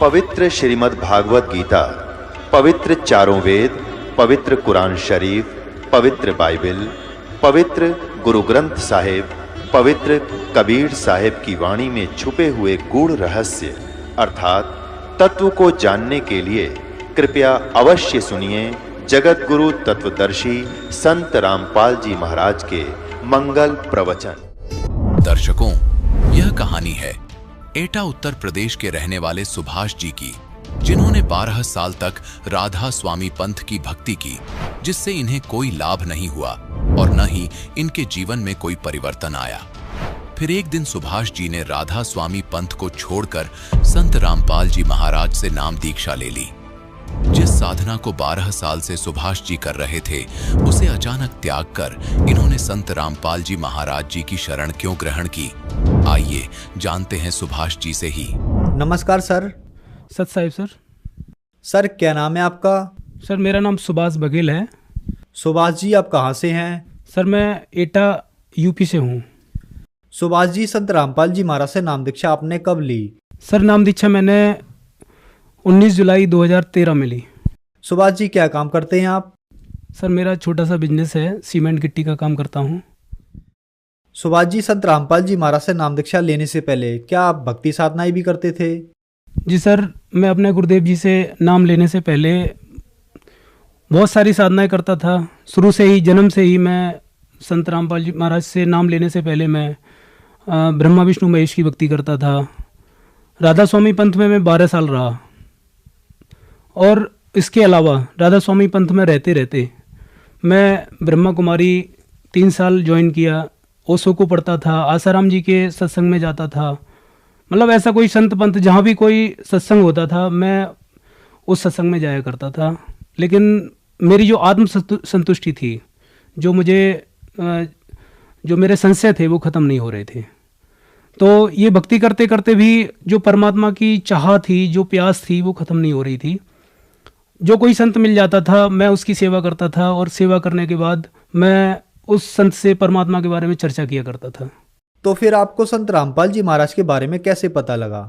पवित्र श्रीमद् भागवत गीता, पवित्र चारों वेद, पवित्र कुरान शरीफ, पवित्र बाइबल, पवित्र गुरु ग्रंथ साहिब, पवित्र कबीर साहिब की वाणी में छुपे हुए गूढ़ रहस्य अर्थात तत्व को जानने के लिए कृपया अवश्य सुनिए जगत गुरु तत्वदर्शी संत रामपाल जी महाराज के मंगल प्रवचन। दर्शकों, यह कहानी है एटा उत्तर प्रदेश के रहने वाले सुभाष जी की, जिन्होंने 12 साल तक राधा स्वामी पंथ की भक्ति की, जिससे इन्हें कोई लाभ नहीं हुआ और न ही इनके जीवन में कोई परिवर्तन आया। फिर एक दिन सुभाष जी ने राधा स्वामी पंथ को छोड़कर संत रामपाल जी महाराज से नाम दीक्षा ले ली। जिस साधना को 12 साल से सुभाष जी कर रहे थे, उसे अचानक त्याग कर इन्होंने संत रामपाल जी महाराज जी की शरण क्यों ग्रहण की, आइए जानते हैं सुभाष जी से ही। नमस्कार सर। सत साहिब सर। सर क्या नाम है आपका? सर मेरा नाम सुभाष बघेल है। सुभाष जी आप कहाँ से हैं? सर मैं एटा यूपी से हूँ। सुभाष जी, संत रामपाल जी महाराज से नाम दीक्षा आपने कब ली? सर नाम दीक्षा मैंने 19 जुलाई 2013 में ली। सुभाष जी क्या काम करते हैं आप? सर मेरा छोटा सा बिजनेस है, सीमेंट गिट्टी का काम करता हूँ। सुभाष जी, संत रामपाल जी महाराज से नाम दीक्षा लेने से पहले क्या आप भक्ति साधनाएं भी करते थे? जी सर, मैं अपने गुरुदेव जी से नाम लेने से पहले बहुत सारी साधनाएं करता था। शुरू से ही, जन्म से ही मैं संत रामपाल जी महाराज से नाम लेने से पहले मैं ब्रह्मा विष्णु महेश की भक्ति करता था। राधा स्वामी पंथ में मैं 12 साल रहा और इसके अलावा राधा स्वामी पंथ में रहते रहते मैं ब्रह्मा कुमारी 3 साल ज्वाइन किया। ओशो को पढ़ता था, आसाराम जी के सत्संग में जाता था। मतलब ऐसा कोई संत पंथ जहाँ भी कोई सत्संग होता था मैं उस सत्संग में जाया करता था। लेकिन मेरी जो आत्म संतुष्टि थी, जो मेरे संशय थे, वो ख़त्म नहीं हो रहे थे। तो ये भक्ति करते करते भी जो परमात्मा की चाह थी, जो प्यास थी, वो ख़त्म नहीं हो रही थी। जो कोई संत मिल जाता था मैं उसकी सेवा करता था और सेवा करने के बाद मैं उस संत से परमात्मा के बारे में चर्चा किया करता था। तो फिर आपको संत रामपाल जी महाराज के बारे में कैसे पता लगा?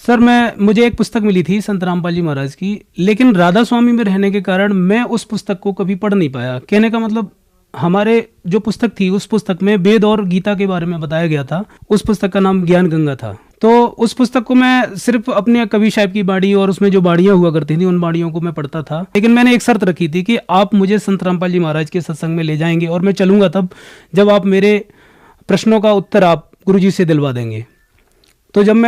सर मुझे एक पुस्तक मिली थी संत रामपाल जी महाराज की, लेकिन राधा स्वामी में रहने के कारण मैं उस पुस्तक को कभी पढ़ नहीं पाया। कहने का मतलब, हमारे जो पुस्तक थी उस पुस्तक में वेद और गीता के बारे में बताया गया था। उस पुस्तक का नाम ज्ञान गंगा था। तो उस पुस्तक को मैं सिर्फ अपने कवि साहब की बाणी और उसमें जो बाणियां हुआ करती थी उन बाणियों को मैं पढ़ता था। लेकिन मैंने एक शर्त रखी थी कि आप मुझे संत रामपाल जी महाराज के सत्संग में ले जाएंगे और मैं चलूंगा तब जब आप मेरे प्रश्नों का उत्तर आप गुरुजी से दिलवा देंगे। तो जब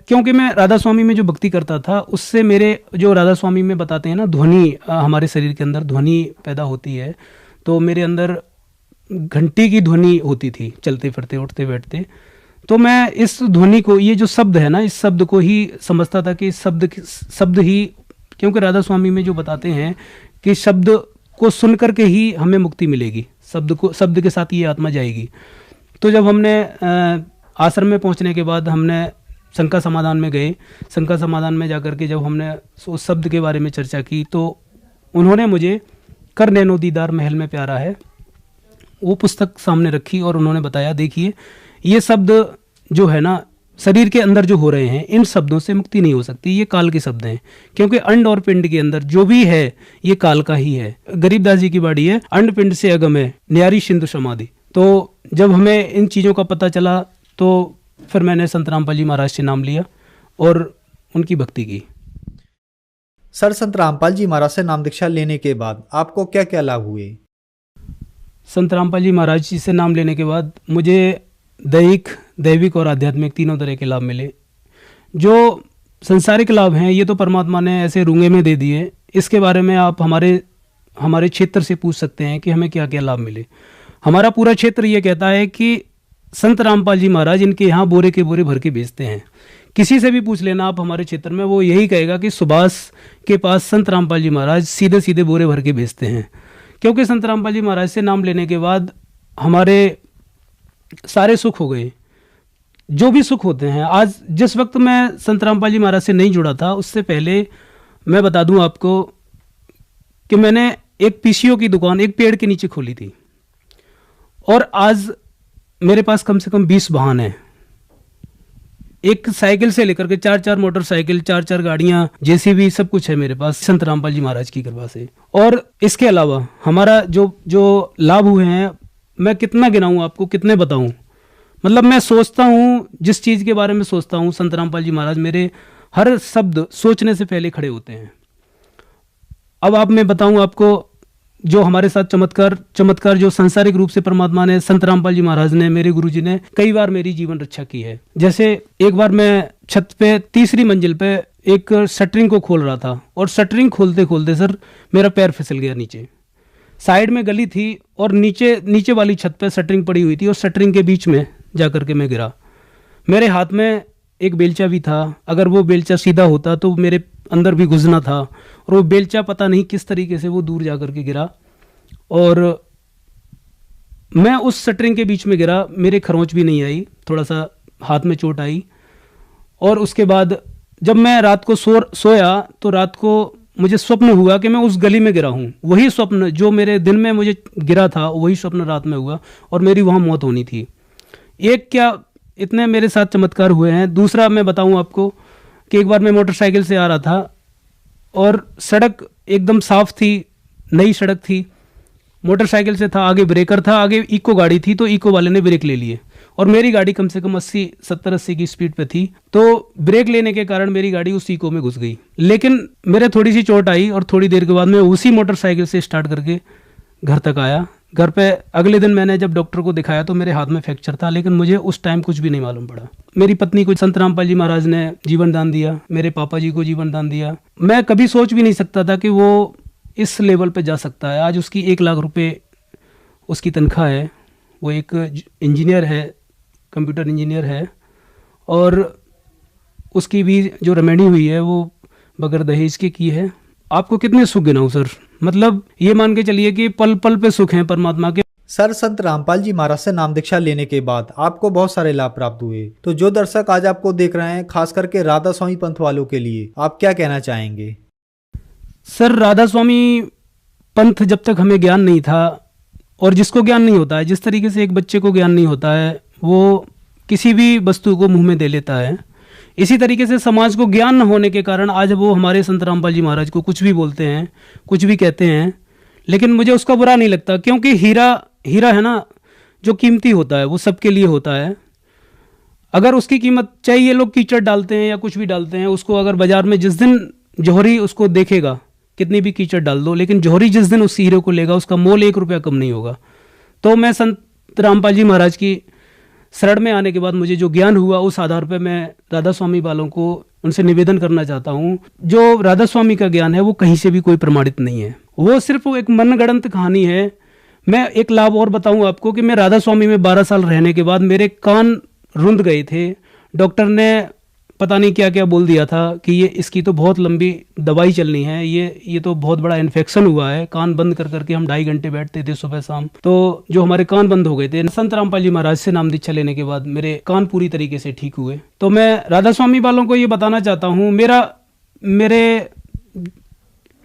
क्योंकि मैं राधा स्वामी में जो भक्ति करता था उससे मेरे जो राधा स्वामी में बताते हैं ना, ध्वनि, हमारे शरीर के अंदर ध्वनि पैदा होती है, तो मेरे अंदर घंटी की ध्वनि होती थी चलते फिरते उठते बैठते। तो मैं इस ध्वनि को, ये जो शब्द है ना, इस शब्द को ही समझता था कि इस शब्द ही, क्योंकि राधा स्वामी में जो बताते हैं कि शब्द को सुन करके ही हमें मुक्ति मिलेगी, शब्द के साथ ये आत्मा जाएगी। तो जब हमने आश्रम में पहुंचने के बाद हमने शंका समाधान में गए। शंका समाधान में जाकर के जब हमने उस शब्द के बारे में चर्चा की तो उन्होंने मुझे कर नैनो दीदार महल में प्यारा है वो पुस्तक सामने रखी और उन्होंने बताया, देखिए ये शब्द जो है ना, शरीर के अंदर जो हो रहे हैं, इन शब्दों से मुक्ति नहीं हो सकती, ये काल के शब्द हैं। क्योंकि अंड और पिंड के अंदर जो भी है ये काल का ही है। गरीबदास जी की बाड़ी है, अंड पिंड से अगम है न्यारी सिंधु समाधि। तो जब हमें इन चीज़ों का पता चला तो फिर मैंने संत रामपाल जी महाराज से नाम लिया और उनकी भक्ति की। सर, संत रामपाल जी महाराज से नाम दीक्षा लेने के बाद आपको क्या क्या लाभ हुए? संत रामपाल जी महाराज जी से नाम लेने के बाद मुझे दैविक और आध्यात्मिक तीनों तरह के लाभ मिले। जो संसारिक लाभ हैं ये तो परमात्मा ने ऐसे रूंगे में दे दिए। इसके बारे में आप हमारे क्षेत्र से पूछ सकते हैं कि हमें क्या क्या लाभ मिले। हमारा पूरा क्षेत्र ये कहता है कि संत रामपाल जी महाराज इनके यहाँ बोरे के बोरे भर के बेचते हैं। किसी से भी पूछ लेना आप हमारे क्षेत्र में, वो यही कहेगा कि सुभाष के पास संत रामपाल जी महाराज सीधे सीधे बोरे भर के बेचते हैं। क्योंकि संत रामपाल जी महाराज से नाम लेने के बाद हमारे सारे सुख हो गए, जो भी सुख होते हैं। आज जिस वक्त मैं संत रामपाल जी महाराज से नहीं जुड़ा था, उससे पहले मैं बता दूं आपको कि मैंने एक पीसीओ की दुकान एक पेड़ के नीचे खोली थी और आज मेरे पास कम से कम 20 वाहन हैं। एक साइकिल से लेकर के 4-4 मोटरसाइकिल, 4-4 गाड़ियां, जेसीबी, सब कुछ है मेरे पास संत रामपाल जी महाराज की कृपा से। और इसके अलावा हमारा जो लाभ हुए हैं, मैं कितना गिनाऊं आपको, कितने बताऊं। मतलब मैं सोचता हूं, जिस चीज के बारे में सोचता हूं, संत रामपाल जी महाराज मेरे हर शब्द सोचने से पहले खड़े होते हैं। अब मैं बताऊं आपको, जो हमारे साथ चमत्कार जो सांसारिक रूप से परमात्मा ने, संत रामपाल जी महाराज ने, मेरे गुरुजी ने कई बार मेरी जीवन रक्षा की है। जैसे एक बार मैं छत पे 3री मंजिल पे एक शटरिंग को खोल रहा था, और शटरिंग खोलते खोलते सर मेरा पैर फिसल गया नीचे। साइड में गली थी और नीचे वाली छत पे शटरिंग पड़ी हुई थी, और शटरिंग के बीच में जाकर के मैं गिरा। मेरे हाथ में एक बेलचा भी था, अगर वो बेलचा सीधा होता तो मेरे अंदर भी घुसना था, और वो बेलचा पता नहीं किस तरीके से वो दूर जाकर के गिरा, और मैं उस शटरिंग के बीच में गिरा। मेरे खरोंच भी नहीं आई, थोड़ा सा हाथ में चोट आई। और उसके बाद जब मैं रात को सोया तो रात को मुझे स्वप्न हुआ कि मैं उस गली में गिरा हूँ। वही स्वप्न जो मेरे दिन में मुझे गिरा था, वही स्वप्न रात में हुआ, और मेरी वहाँ मौत होनी थी। एक क्या, इतने मेरे साथ चमत्कार हुए हैं। दूसरा मैं बताऊं आपको कि एक बार मैं मोटरसाइकिल से आ रहा था, और सड़क एकदम साफ थी, नई सड़क थी। मोटरसाइकिल से था, आगे ब्रेकर था, आगे इको गाड़ी थी, तो इको वाले ने ब्रेक ले लिए, और मेरी गाड़ी कम से कम 70-80 की स्पीड पे थी, तो ब्रेक लेने के कारण मेरी गाड़ी उस इको में घुस गई। लेकिन मेरे थोड़ी सी चोट आई, और थोड़ी देर के बाद मैं उसी मोटरसाइकिल से स्टार्ट करके घर तक आया। घर पे अगले दिन मैंने जब डॉक्टर को दिखाया तो मेरे हाथ में फ्रैक्चर था, लेकिन मुझे उस टाइम कुछ भी नहीं मालूम पड़ा। मेरी पत्नी को संत रामपाल जी महाराज ने जीवन दान दिया, मेरे पापा जी को जीवन दान दिया। मैं कभी सोच भी नहीं सकता था कि वो इस लेवल पे जा सकता है। आज उसकी 1 लाख रुपए उसकी तनख्वाह है। वो एक इंजीनियर है, कंप्यूटर इंजीनियर है, और उसकी भी जो रेमेडी हुई है वो बगैर दहेज के की है। आपको कितने सुख गिनाऊं सर, मतलब ये मान के चलिए कि पल पल पे सुख हैं परमात्मा के। सर, संत रामपाल जी महाराज से नाम दीक्षा लेने के बाद आपको बहुत सारे लाभ प्राप्त हुए, तो जो दर्शक आज आपको देख रहे हैं, खास करके राधा स्वामी पंथ वालों के लिए आप क्या कहना चाहेंगे? सर, राधा स्वामी पंथ जब तक हमें ज्ञान नहीं था, और जिसको ज्ञान नहीं होता है, जिस तरीके से एक बच्चे को ज्ञान नहीं होता है, वो किसी भी वस्तु को मुंह में दे लेता है, इसी तरीके से समाज को ज्ञान न होने के कारण आज वो हमारे संत रामपाल जी महाराज को कुछ भी बोलते हैं, कुछ भी कहते हैं। लेकिन मुझे उसका बुरा नहीं लगता, क्योंकि हीरा है ना, जो कीमती होता है वो सबके लिए होता है। अगर उसकी कीमत, चाहे ये लोग कीचड़ डालते हैं या कुछ भी डालते हैं, उसको अगर बाजार में जिस दिन जौहरी उसको देखेगा, कितनी भी कीचड़ डाल दो, लेकिन जौहरी जिस दिन उस हीरे को लेगा, उसका मोल 1 रुपया कम नहीं होगा। तो मैं संत रामपाल जी महाराज की शरण में आने के बाद मुझे जो ज्ञान हुआ, उस आधार पर मैं राधा स्वामी वालों को उनसे निवेदन करना चाहता हूँ, जो राधा स्वामी का ज्ञान है वो कहीं से भी कोई प्रमाणित नहीं है, वो सिर्फ एक मनगढ़ंत कहानी है। मैं एक लाभ और बताऊं आपको कि मैं राधा स्वामी में 12 साल रहने के बाद मेरे कान रुंध गए थे। डॉक्टर ने पता नहीं क्या क्या बोल दिया था कि ये इसकी तो बहुत लंबी दवाई चलनी है, ये तो बहुत बड़ा इन्फेक्शन हुआ है। कान बंद कर करके हम 2.5 घंटे बैठते थे सुबह शाम, तो जो हमारे कान बंद हो गए थे। संत रामपाल जी महाराज से नाम दीक्षा लेने के बाद मेरे कान पूरी तरीके से ठीक हुए। तो मैं राधा स्वामी वालों को ये बताना चाहता हूँ, मेरे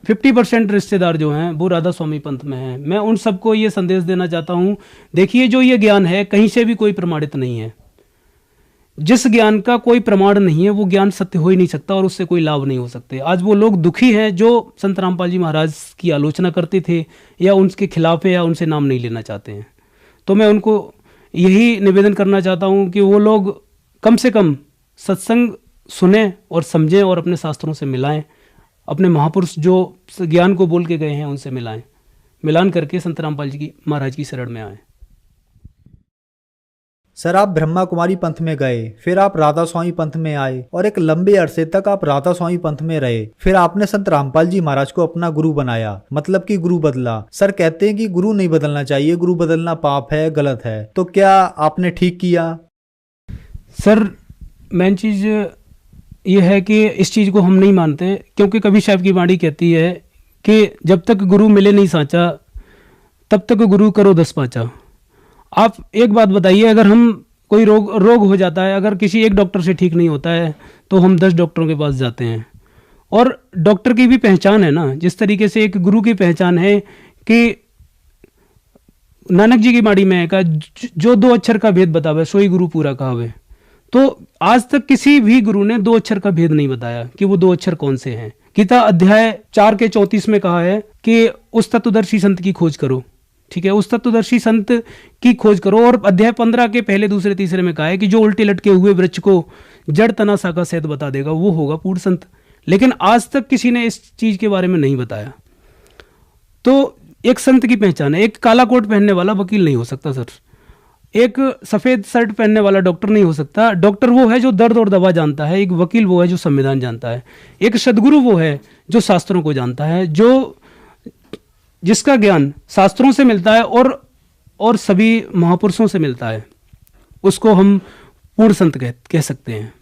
50% रिश्तेदार जो हैं वो राधा स्वामी पंथ में हैं। मैं उन सबको ये संदेश देना चाहता हूँ, देखिए जो ये ज्ञान है कहीं से भी कोई प्रमाणित नहीं है। जिस ज्ञान का कोई प्रमाण नहीं है वो ज्ञान सत्य हो ही नहीं सकता, और उससे कोई लाभ नहीं हो सकते। आज वो लोग दुखी हैं जो संत रामपाल जी महाराज की आलोचना करते थे या उनके खिलाफ है या उनसे नाम नहीं लेना चाहते हैं। तो मैं उनको यही निवेदन करना चाहता हूँ कि वो लोग कम से कम सत्संग सुने और समझें और अपने शास्त्रों से मिलाएं, अपने महापुरुष जो ज्ञान को बोल के गए हैं उनसे मिलान करके संत रामपाल जी की महाराज की शरण में आए। सर, आप ब्रह्मा कुमारी पंथ में गए, फिर आप राधा स्वामी पंथ में आए, और एक लंबे अरसे तक आप राधा स्वामी पंथ में रहे। फिर आपने संत रामपाल जी महाराज को अपना गुरु बनाया, मतलब कि गुरु बदला। सर कहते हैं कि गुरु नहीं बदलना चाहिए, गुरु बदलना पाप है, गलत है, तो क्या आपने ठीक किया? सर, मेन चीज ये है कि इस चीज को हम नहीं मानते, क्योंकि कबीर साहब की वाणी कहती है कि जब तक गुरु मिले नहीं साचा, तब तक गुरु करो 10 पाचा। आप एक बात बताइए, अगर हम कोई रोग हो जाता है, अगर किसी एक डॉक्टर से ठीक नहीं होता है तो हम 10 डॉक्टरों के पास जाते हैं। और डॉक्टर की भी पहचान है ना, जिस तरीके से एक गुरु की पहचान है कि नानक जी की बाणी में है का जो 2 अक्षर का भेद बतावे सोई गुरु पूरा कहावे। तो आज तक किसी भी गुरु ने 2 अक्षर का भेद नहीं बताया कि वो 2 अक्षर कौन से हैं। गीता अध्याय 4 के 34 में कहा है कि उस तत्वदर्शी संत की खोज करो। ठीक है, उस तत्वदर्शी संत की खोज करो। और अध्याय 15 के पहले, दूसरे, तीसरे में कहा है कि जो उल्टे लटके हुए वृक्ष को जड़ तना शाखा सहित बता देगा वो होगा पूर्ण संत। लेकिन आज तक किसी ने इस चीज के बारे में नहीं बताया। तो एक संत की पहचान है, एक काला कोट पहनने वाला वकील नहीं हो सकता सर, एक सफेद शर्ट पहनने वाला डॉक्टर नहीं हो सकता। डॉक्टर वो है जो दर्द और दवा जानता है, एक वकील वो है जो संविधान जानता है, एक सदगुरु वो है जो शास्त्रों को जानता है, जो जिसका ज्ञान शास्त्रों से मिलता है और सभी महापुरुषों से मिलता है, उसको हम पूर्ण संत कह सकते हैं।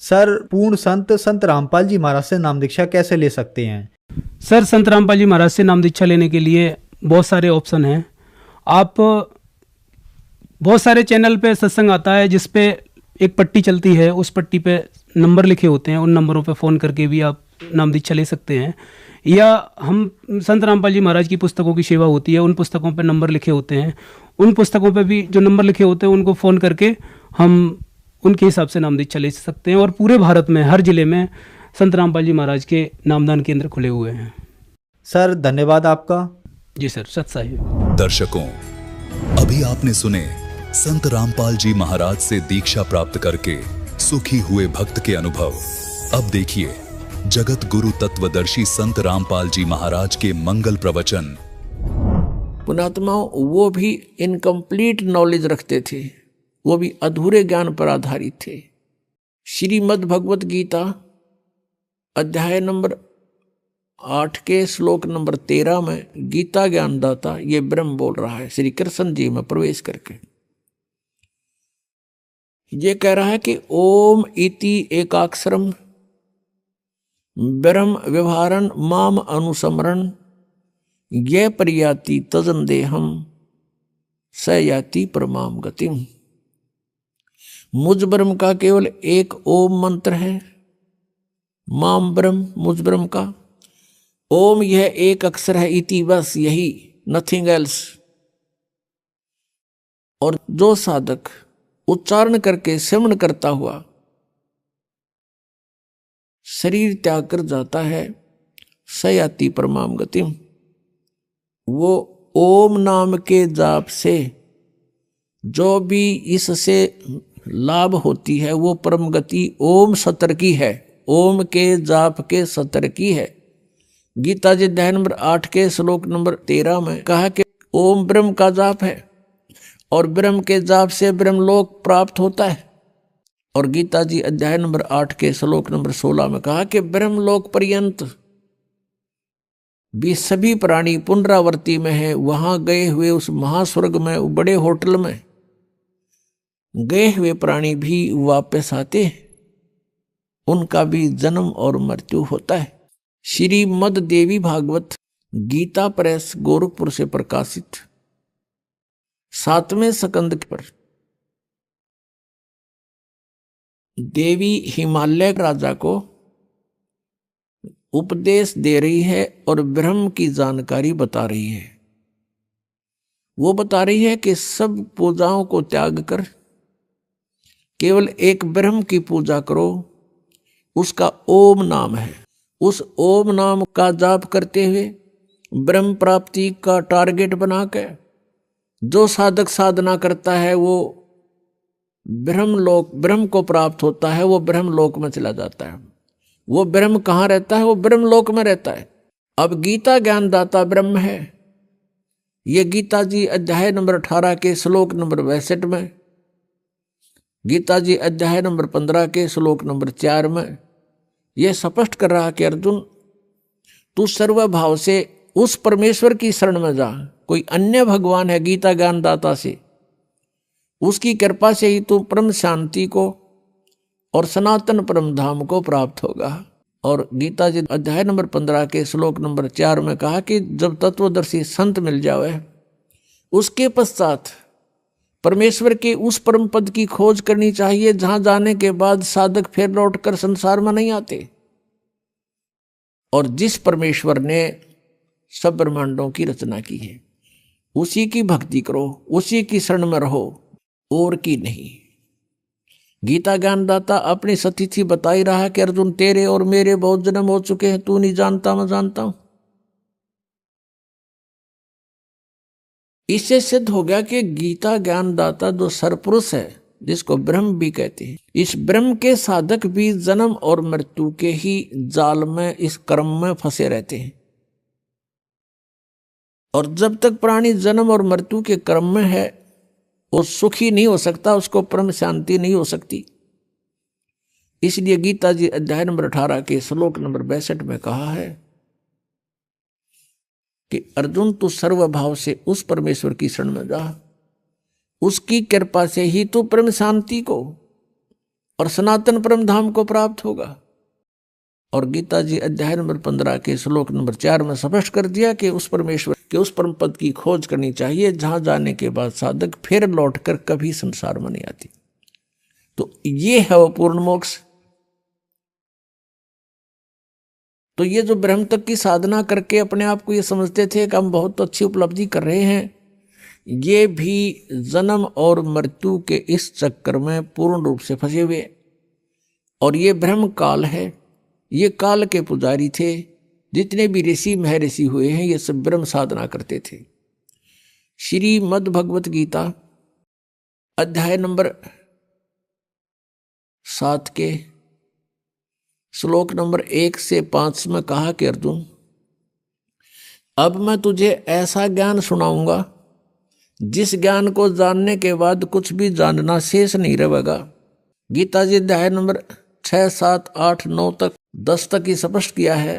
सर, पूर्ण संत संत रामपाल जी महाराज से नाम दीक्षा कैसे ले सकते हैं? सर, संत रामपाल जी महाराज से नाम दीक्षा लेने के लिए बहुत सारे ऑप्शन हैं। आप बहुत सारे चैनल पे सत्संग आता है जिस पे एक पट्टी चलती है, उस पट्टी पे नंबर लिखे होते हैं, उन नंबरों पे फ़ोन करके भी आप नाम दीक्षा ले सकते हैं। या हम संत रामपाल जी महाराज की पुस्तकों की सेवा होती है, उन पुस्तकों पे नंबर लिखे होते हैं, उन पुस्तकों पे भी जो नंबर लिखे होते हैं उनको फ़ोन करके हम उनके हिसाब से नाम दीक्षा ले सकते हैं। और पूरे भारत में हर जिले में संत रामपाल जी महाराज के नामदान केंद्र खुले हुए हैं। सर, धन्यवाद आपका। जी सर, सत साहिब। दर्शकों, अभी आपने सुने संत रामपाल जी महाराज से दीक्षा प्राप्त करके सुखी हुए भक्त के अनुभव। अब देखिए जगत गुरु तत्वदर्शी संत रामपाल जी महाराज के मंगल प्रवचन। पुणात्माओं, वो भी इनकम्प्लीट नॉलेज रखते थे, वो भी अधूरे ज्ञान पर आधारित थे। श्रीमद् भगवत गीता अध्याय नंबर 8 के श्लोक नंबर 13 में गीता ज्ञानदाता ये ब्रह्म बोल रहा है, श्री कृष्ण जी में प्रवेश करके ये कह रहा है कि ओम इति एकाक्षरम ब्रह्म व्यवहारन माम अनुसमरण ये परियाति तजन देहम स याति परमाम गतिम। मुझ ब्रह्म का केवल एक ओम मंत्र है, माम ब्रह्म, मुझ ब्रह्म का ओम यह एक अक्षर है, इति बस यही, नथिंग एल्स। और जो साधक उच्चारण करके श्रवण करता हुआ शरीर त्याग कर जाता है, सयाति परमाम गतिम, वो ओम नाम के जाप से जो भी इससे लाभ होती है वो परम गति ओम सतर की है, ओम के जाप के सतर की है। गीता जी अध्याय नंबर 8 के श्लोक नंबर 13 में कहा कि ओम ब्रह्म का जाप है और ब्रह्म के जाप से ब्रह्मलोक प्राप्त होता है। और गीता जी अध्याय नंबर 8 के श्लोक नंबर 16 में कहा कि ब्रह्मलोक पर्यंत भी सभी प्राणी पुनरावर्ती में है, वहां गए हुए उस महास्वर्ग में, बड़े होटल में गए हुए प्राणी भी वापस आते हैं, उनका भी जन्म और मृत्यु होता है। श्रीमद् देवी भागवत गीता प्रेस गोरखपुर से प्रकाशित 7वें स्कंद पर देवी हिमालय राजा को उपदेश दे रही है और ब्रह्म की जानकारी बता रही है। वो बता रही है कि सब पूजाओं को त्याग कर केवल एक ब्रह्म की पूजा करो, उसका ओम नाम है। उस ओम नाम का जाप करते हुए ब्रह्म प्राप्ति का टारगेट बनाकर जो साधक साधना करता है वो ब्रह्मलोक, ब्रह्म को प्राप्त होता है, वो ब्रह्मलोक में चला जाता है। वो ब्रह्म कहाँ रहता है? वो ब्रह्मलोक में रहता है। अब गीता ज्ञानदाता ब्रह्म है। ये गीता जी अध्याय नंबर 18 के श्लोक नंबर 62 में, गीता जी अध्याय नंबर 15 के श्लोक नंबर 4 में यह स्पष्ट कर रहा कि अर्जुन, तू सर्वभाव से उस परमेश्वर की शरण में जा। कोई अन्य भगवान है गीता ज्ञानदाता से, उसकी कृपा से ही तू परम शांति को और सनातन परम धाम को प्राप्त होगा। और गीता जी अध्याय नंबर 15 के श्लोक नंबर 4 में कहा कि जब तत्वदर्शी संत मिल जावे उसके पश्चात परमेश्वर के उस परम पद की खोज करनी चाहिए जहां जाने के बाद साधक फिर लौटकर संसार में नहीं आते। और जिस परमेश्वर ने सब ब्रह्मांडों की रचना की है उसी की भक्ति करो, उसी की शरण में रहो, और की नहीं। गीता ज्ञानदाता अपनी सतिथि बता ही रहा है कि अर्जुन तेरे और मेरे बहुत जन्म हो चुके हैं, तू नहीं जानता मैं जानता हूं। इससे सिद्ध हो गया कि गीता ज्ञानदाता जो सरपुरुष है, जिसको ब्रह्म भी कहते हैं, इस ब्रह्म के साधक भी जन्म और मृत्यु के ही जाल में, इस कर्म में फंसे रहते हैं। और जब तक प्राणी जन्म और मृत्यु के क्रम में है वो सुखी नहीं हो सकता, उसको परम शांति नहीं हो सकती। इसलिए गीता जी अध्याय नंबर 18 के श्लोक नंबर 62 में कहा है कि अर्जुन तू सर्वभाव से उस परमेश्वर की शरण में जा, उसकी कृपा से ही तू परम शांति को और सनातन परम धाम को प्राप्त होगा। और गीता जी अध्याय नंबर 15 के श्लोक नंबर 4 में स्पष्ट कर दिया कि उस परमेश्वर के उस परम पद की खोज करनी चाहिए, जहां जाने के बाद साधक फिर लौटकर कभी संसार में नहीं आती। तो ये है वो पूर्ण मोक्ष। तो ये जो ब्रह्म तक की साधना करके अपने आप को ये समझते थे कि हम बहुत अच्छी उपलब्धि कर रहे हैं, ये भी जन्म और मृत्यु के इस चक्कर में पूर्ण रूप से फंसे हुए। और ये ब्रह्म काल है, ये काल के पुजारी थे। जितने भी ऋषि महर्षि हुए हैं ये सब ब्रह्म साधना करते थे। श्रीमद् भगवत गीता अध्याय नंबर 7 के श्लोक नंबर 1 से 5 में कहा कि अर्जुन अब मैं तुझे ऐसा ज्ञान सुनाऊंगा जिस ज्ञान को जानने के बाद कुछ भी जानना शेष नहीं रहेगा। गीता जी अध्याय नंबर 6, 7, 8, 9 तक 10 तक ही स्पष्ट किया है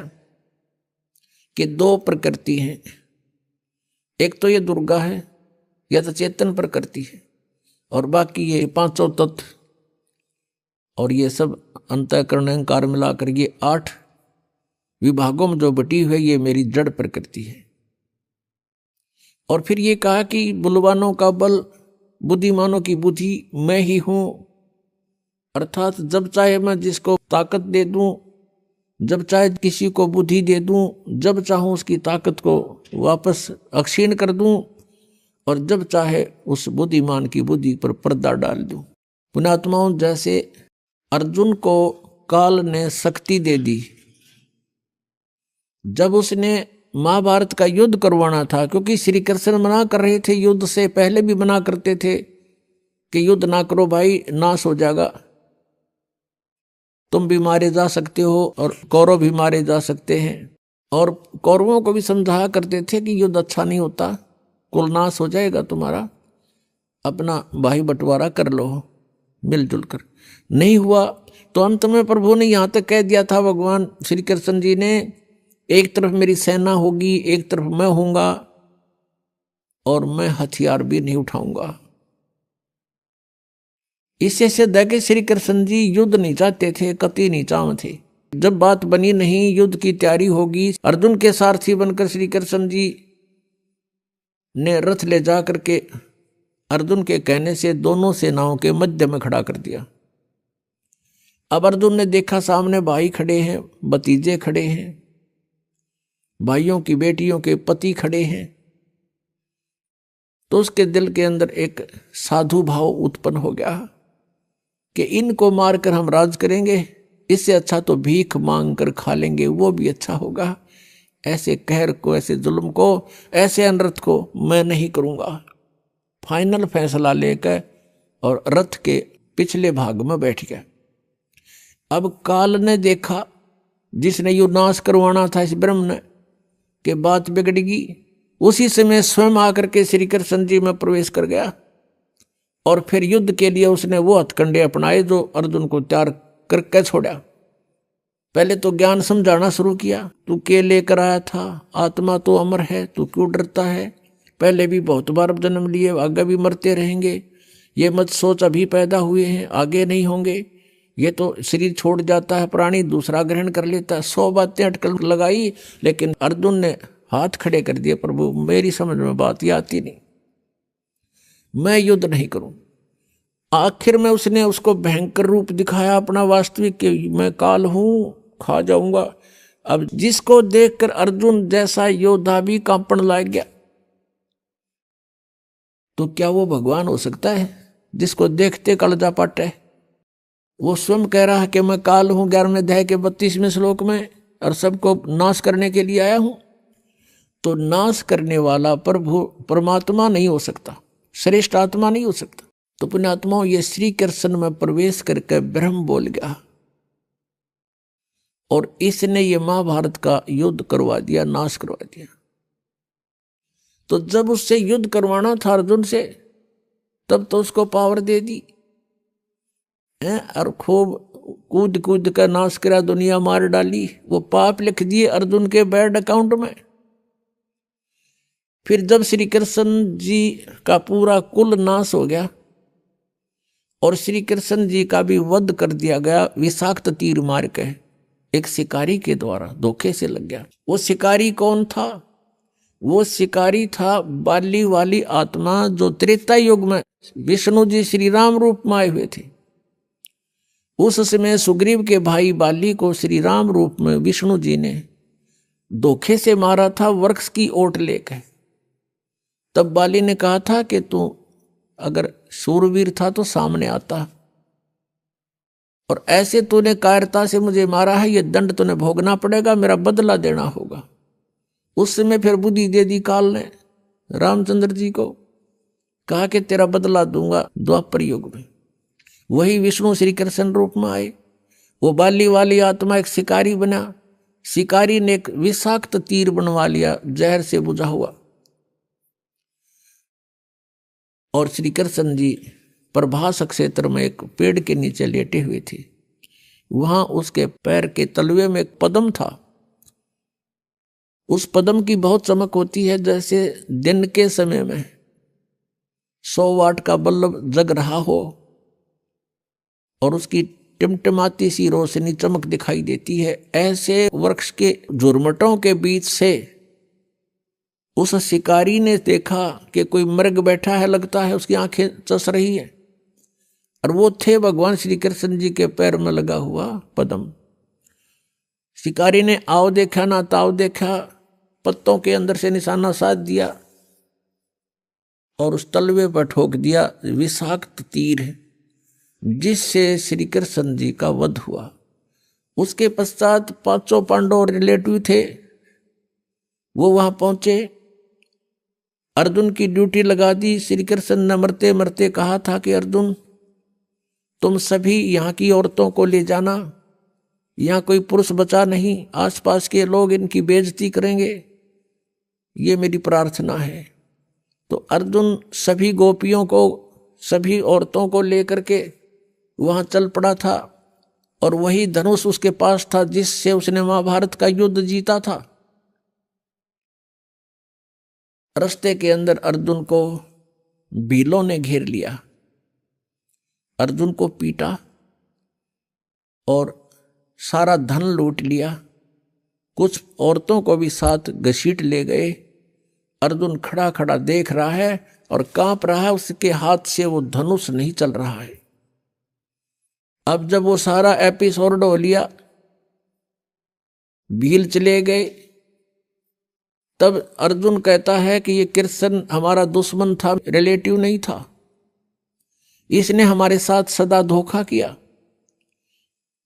कि 2 प्रकृति हैं। एक तो ये दुर्गा है, यह तो चेतन प्रकृति है, और बाकी ये 5 तत्व और ये सब अंतःकरण अहंकार मिलाकर ये 8 विभागों में जो बटी हुई ये मेरी जड़ प्रकृति है। और फिर ये कहा कि बलवानों का बल, बुद्धिमानों की बुद्धि मैं ही हूं, अर्थात जब चाहे मैं जिसको ताकत दे दूं, जब चाहे किसी को बुद्धि दे दूं, जब चाहूं उसकी ताकत को वापस अक्षीण कर दूं, और जब चाहे उस बुद्धिमान की बुद्धि पर पर्दा डाल दूं। पुण्यात्माओं, जैसे अर्जुन को काल ने शक्ति दे दी जब उसने महाभारत का युद्ध करवाना था, क्योंकि श्री कृष्ण मना कर रहे थे, युद्ध से पहले भी मना करते थे कि युद्ध ना करो भाई, नाश हो जाएगा, तुम भी मारे जा सकते हो और कौरव भी मारे जा सकते हैं। और कौरवों को भी समझाया करते थे कि युद्ध अच्छा नहीं होता, कुल नाश हो जाएगा तुम्हारा, अपना भाई बंटवारा कर लो मिलजुल कर। नहीं हुआ तो अंत में प्रभु ने यहाँ तक कह दिया था, भगवान श्री कृष्ण जी ने, एक तरफ मेरी सेना होगी, एक तरफ मैं होऊंगा, और मैं हथियार भी नहीं उठाऊंगा। इससे सिद्ध है कि श्री कृष्ण जी युद्ध नहीं चाहते थे, कतई नहीं चाहते थे। जब बात बनी नहीं, युद्ध की तैयारी होगी, अर्जुन के सारथी बनकर श्री कृष्ण जी ने रथ ले जा करके अर्जुन के कहने से दोनों सेनाओं के मध्य में खड़ा कर दिया। अब अर्जुन ने देखा सामने भाई खड़े हैं, भतीजे खड़े हैं, भाइयों की बेटियों के पति खड़े हैं, तो उसके दिल के अंदर एक साधु भाव उत्पन्न हो गया कि इनको मारकर हम राज करेंगे, इससे अच्छा तो भीख मांग कर खा लेंगे, वो भी अच्छा होगा। ऐसे कहर को, ऐसे जुल्म को, ऐसे अनर्थ को मैं नहीं करूंगा। फाइनल फैसला लेकर और रथ के पिछले भाग में बैठ गया। अब काल ने देखा, जिसने युद्ध नाश करवाना था इस ब्रह्म ने, कि बात बिगड़ेगी, उसी समय स्वयं आकर के श्री कृष्ण जी में प्रवेश कर गया। और फिर युद्ध के लिए उसने वो हथकंडे अपनाए जो अर्जुन को तैयार करके छोड़ा। पहले तो ज्ञान समझाना शुरू किया, तू के लेकर आया था, आत्मा तो अमर है, तू क्यों डरता है, पहले भी बहुत बार जन्म लिए, आगे भी मरते रहेंगे, ये मत सोच अभी पैदा हुए हैं आगे नहीं होंगे, ये तो शरीर छोड़ जाता है प्राणी, दूसरा ग्रहण कर लेता है। 100 बातें अटकल लगाई, लेकिन अर्जुन ने हाथ खड़े कर दिए, प्रभु मेरी समझ में बात ये आती नहीं, मैं युद्ध नहीं करूं। आखिर में उसने उसको भयंकर रूप दिखाया अपना वास्तविक, कि मैं काल हूं, खा जाऊंगा। अब जिसको देखकर अर्जुन जैसा योद्धा भी कांपण लग गया, तो क्या वो भगवान हो सकता है जिसको देखते कलजा पाटे? वो स्वयं कह रहा है कि मैं काल हूं 11वें अध्याय के 32वें श्लोक में, और सबको नाश करने के लिए आया हूं। तो नाश करने वाला प्रभु परमात्मा नहीं हो सकता, श्रेष्ठ आत्मा नहीं हो सकता। तो पुण्यात्माओं, ये श्री कृष्ण में प्रवेश करके ब्रह्म बोल गया और इसने ये महाभारत का युद्ध करवा दिया, नाश करवा दिया। तो जब उससे युद्ध करवाना था अर्जुन से, तब तो उसको पावर दे दी और खूब कूद कूद कर नाश करा, दुनिया मार डाली। वो पाप लिख दिए अर्जुन के बैंक अकाउंट में। फिर जब श्री कृष्ण जी का पूरा कुल नाश हो गया और श्री कृष्ण जी का भी वध कर दिया गया विषाक्त तीर मार के, एक शिकारी के द्वारा धोखे से लग गया। वो शिकारी कौन था? वो शिकारी था बाली वाली आत्मा, जो त्रेता युग में विष्णु जी श्री राम रूप में आए हुए थे। उस समय सुग्रीव के भाई बाली को श्री राम रूप में विष्णु जी ने धोखे से मारा था, वृक्ष की ओट लेकर। तब बाली ने कहा था कि तू अगर शूरवीर था तो सामने आता, और ऐसे तूने कायरता से मुझे मारा है, ये दंड तूने भोगना पड़ेगा, मेरा बदला देना होगा। उस समय फिर बुद्धि दे दी काल ने रामचंद्र जी को, कहा कि तेरा बदला दूंगा द्वापर युग में। वही विष्णु श्री कृष्ण रूप में आए। वो बाली वाली आत्मा एक शिकारी बना। शिकारी ने एक विषाक्त तीर बनवा लिया जहर से बुझा हुआ, और श्री कृष्ण जी प्रभास क्षेत्र में एक पेड़ के नीचे लेटे हुए थे। वहां उसके पैर के तलवे में एक पद्म था। उस पद्म की बहुत चमक होती है, जैसे दिन के समय में 100 वाट का बल्ब जग रहा हो और उसकी टिमटिमाती सी रोशनी चमक दिखाई देती है। ऐसे वृक्ष के झुरमटों के बीच से उस शिकारी ने देखा कि कोई मृग बैठा है, लगता है उसकी आंखें चस रही है, और वो थे भगवान श्री कृष्ण जी के पैर में लगा हुआ पद्म। शिकारी ने आओ देखा ना ताव देखा, पत्तों के अंदर से निशाना साध दिया और उस तलवे पर ठोक दिया विषाक्त तीर, जिससे श्री कृष्ण जी का वध हुआ। उसके पश्चात 5 पांडव रिलेटिव थे, वो वहां पहुंचे। अर्जुन की ड्यूटी लगा दी। श्री कृष्ण ने मरते मरते कहा था कि अर्जुन, तुम सभी यहाँ की औरतों को ले जाना, यहाँ कोई पुरुष बचा नहीं, आसपास के लोग इनकी बेइज्जती करेंगे, ये मेरी प्रार्थना है। तो अर्जुन सभी गोपियों को, सभी औरतों को लेकर के वहां चल पड़ा था, और वही धनुष उसके पास था जिससे उसने महाभारत का युद्ध जीता था। रास्ते के अंदर अर्जुन को भीलों ने घेर लिया, अर्जुन को पीटा और सारा धन लूट लिया। कुछ औरतों को भी साथ घसीट ले गए। अर्जुन खड़ा खड़ा देख रहा है और कांप रहा है, उसके हाथ से वो धनुष नहीं चल रहा है। अब जब वो सारा एपिसोड हो लिया, भील चले गए, तब अर्जुन कहता है कि ये कृष्ण हमारा दुश्मन था, रिलेटिव नहीं था, इसने हमारे साथ सदा धोखा किया।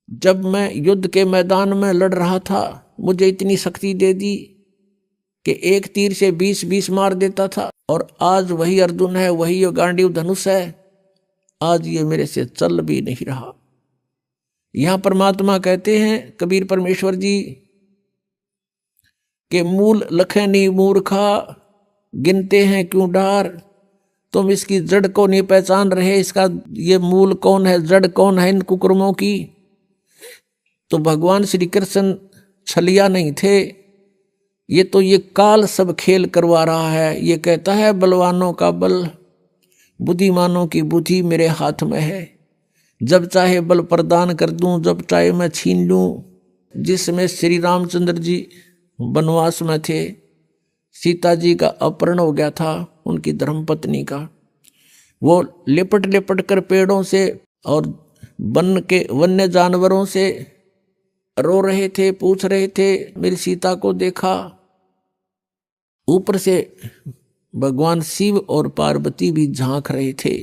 जब मैं युद्ध के मैदान में लड़ रहा था, मुझे इतनी शक्ति दे दी कि एक तीर से 20-20 मार देता था, और आज वही अर्जुन है, वही ये गांडीव धनुष है, आज ये मेरे से चल भी नहीं रहा। यहां परमात्मा कहते हैं, कबीर परमेश्वर जी, कि मूल लखनी मूर्खा गिनते हैं क्यों डार, तुम इसकी जड़ को नहीं पहचान रहे, इसका ये मूल कौन है, जड़ कौन है इन कुकर्मों की। तो भगवान श्री कृष्ण छलिया नहीं थे, ये काल सब खेल करवा रहा है। ये कहता है बलवानों का बल, बुद्धिमानों की बुद्धि मेरे हाथ में है, जब चाहे बल प्रदान कर दूं, जब चाहे मैं छीन लूं। जिसमें श्री रामचंद्र जी वनवास में थे, सीता जी का अपहरण हो गया था, उनकी धर्मपत्नी का, वो लिपट लिपट कर पेड़ों से और वन के वन्य जानवरों से रो रहे थे, पूछ रहे थे मेरी सीता को देखा। ऊपर से भगवान शिव और पार्वती भी झांक रहे थे।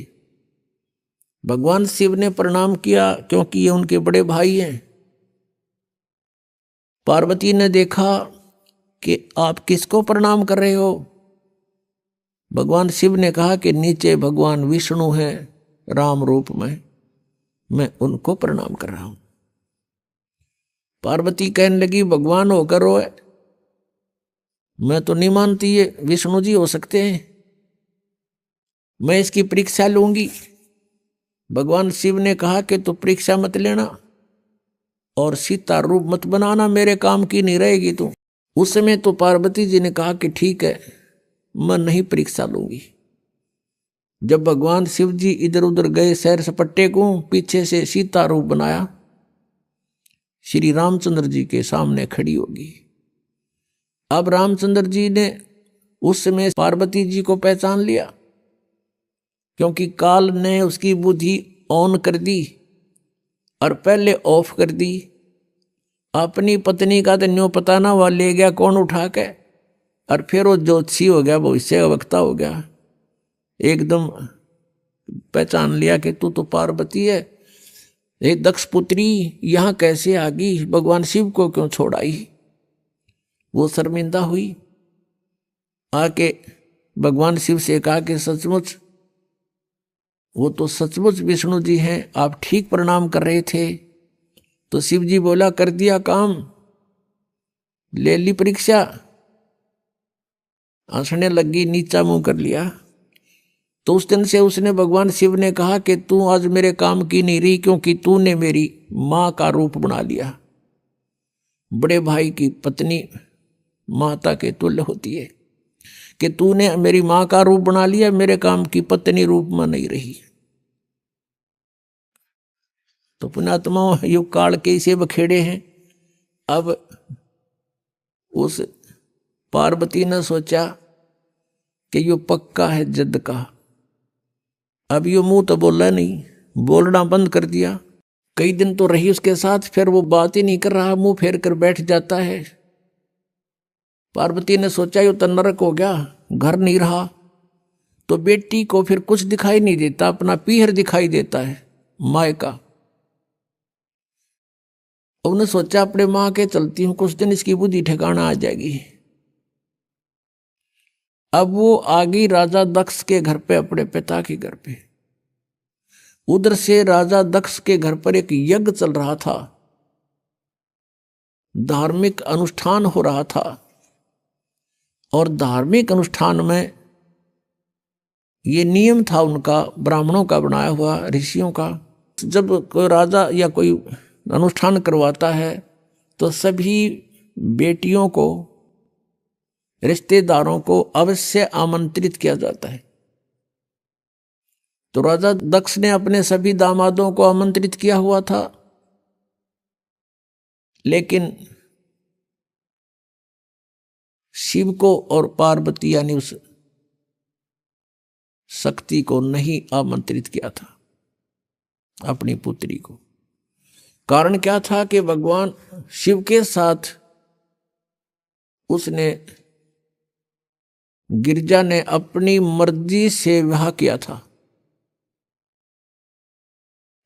भगवान शिव ने प्रणाम किया क्योंकि ये उनके बड़े भाई हैं। पार्वती ने देखा कि आप किसको प्रणाम कर रहे हो। भगवान शिव ने कहा कि नीचे भगवान विष्णु हैं राम रूप में, मैं उनको प्रणाम कर रहा हूं। पार्वती कहने लगी भगवान होकर रोए, मैं तो नहीं मानती ये विष्णु जी हो सकते हैं, मैं इसकी परीक्षा लूंगी। भगवान शिव ने कहा कि तू परीक्षा मत लेना और सीता रूप मत बनाना, मेरे काम की नहीं रहेगी तू। उस समय तो पार्वती जी ने कहा कि ठीक है, मैं नहीं परीक्षा लूंगी। जब भगवान शिव जी इधर उधर गए सैर सपट्टे को, पीछे से सीता रूप बनाया, श्री रामचंद्र जी के सामने खड़ी होगी। अब रामचंद्र जी ने उस समय पार्वती जी को पहचान लिया, क्योंकि काल ने उसकी बुद्धि ऑन कर दी और पहले ऑफ कर दी। अपनी पत्नी का तो न्यों पता ना हुआ, ले गया कौन उठा के, और फिर वो ज्योतिषी हो गया, भविष्य वक्ता हो गया। एकदम पहचान लिया कि तू तो पार्वती है। ये दक्ष पुत्री यहाँ कैसे आ गई, भगवान शिव को क्यों छोड़ाई। वो शर्मिंदा हुई, आके भगवान शिव से कहा कि सचमुच वो तो सचमुच विष्णु जी हैं, आप ठीक प्रणाम कर रहे थे। तो शिव जी बोला कर दिया काम, ले ली परीक्षा। हंसने लगी, नीचा मुंह कर लिया। तो उस दिन से उसने भगवान शिव ने कहा कि तू आज मेरे काम की नहीं रही, क्योंकि तूने मेरी माँ का रूप बना लिया। बड़े भाई की पत्नी माता के तुल्य होती है, कि तूने मेरी माँ का रूप बना लिया, मेरे काम की पत्नी रूप में नहीं रही। तो पुण्यात्मा युग काल के इसे बखेड़े हैं। अब उस पार्वती ने सोचा कि यो पक्का है जद का। अब यो मुंह तो बोला नहीं, बोलना बंद कर दिया। कई दिन तो रही उसके साथ, फिर वो बात ही नहीं कर रहा, मुंह फेर कर बैठ जाता है। पार्वती ने सोचा यो तो नरक हो गया, घर नहीं रहा। तो बेटी को फिर कुछ दिखाई नहीं देता, अपना पीहर दिखाई देता है माय का। उन्हें सोचा अपने माँ के चलती हूं, कुछ दिन इसकी बुद्धि ठिकाना आ जाएगी। अब वो आ गई राजा दक्ष के घर पे, अपने पिता के घर पे। उधर से राजा दक्ष के घर पर एक यज्ञ चल रहा था, धार्मिक अनुष्ठान हो रहा था। और धार्मिक अनुष्ठान में ये नियम था उनका, ब्राह्मणों का बनाया हुआ, ऋषियों का। जब कोई राजा या कोई अनुष्ठान करवाता है तो सभी बेटियों को, रिश्तेदारों को अवश्य आमंत्रित किया जाता है। तो राजा दक्ष ने अपने सभी दामादों को आमंत्रित किया हुआ था, लेकिन शिव को और पार्वती यानी उस शक्ति को नहीं आमंत्रित किया था, अपनी पुत्री को। कारण क्या था कि भगवान शिव के साथ उसने, गिरजा ने अपनी मर्जी से विवाह किया था।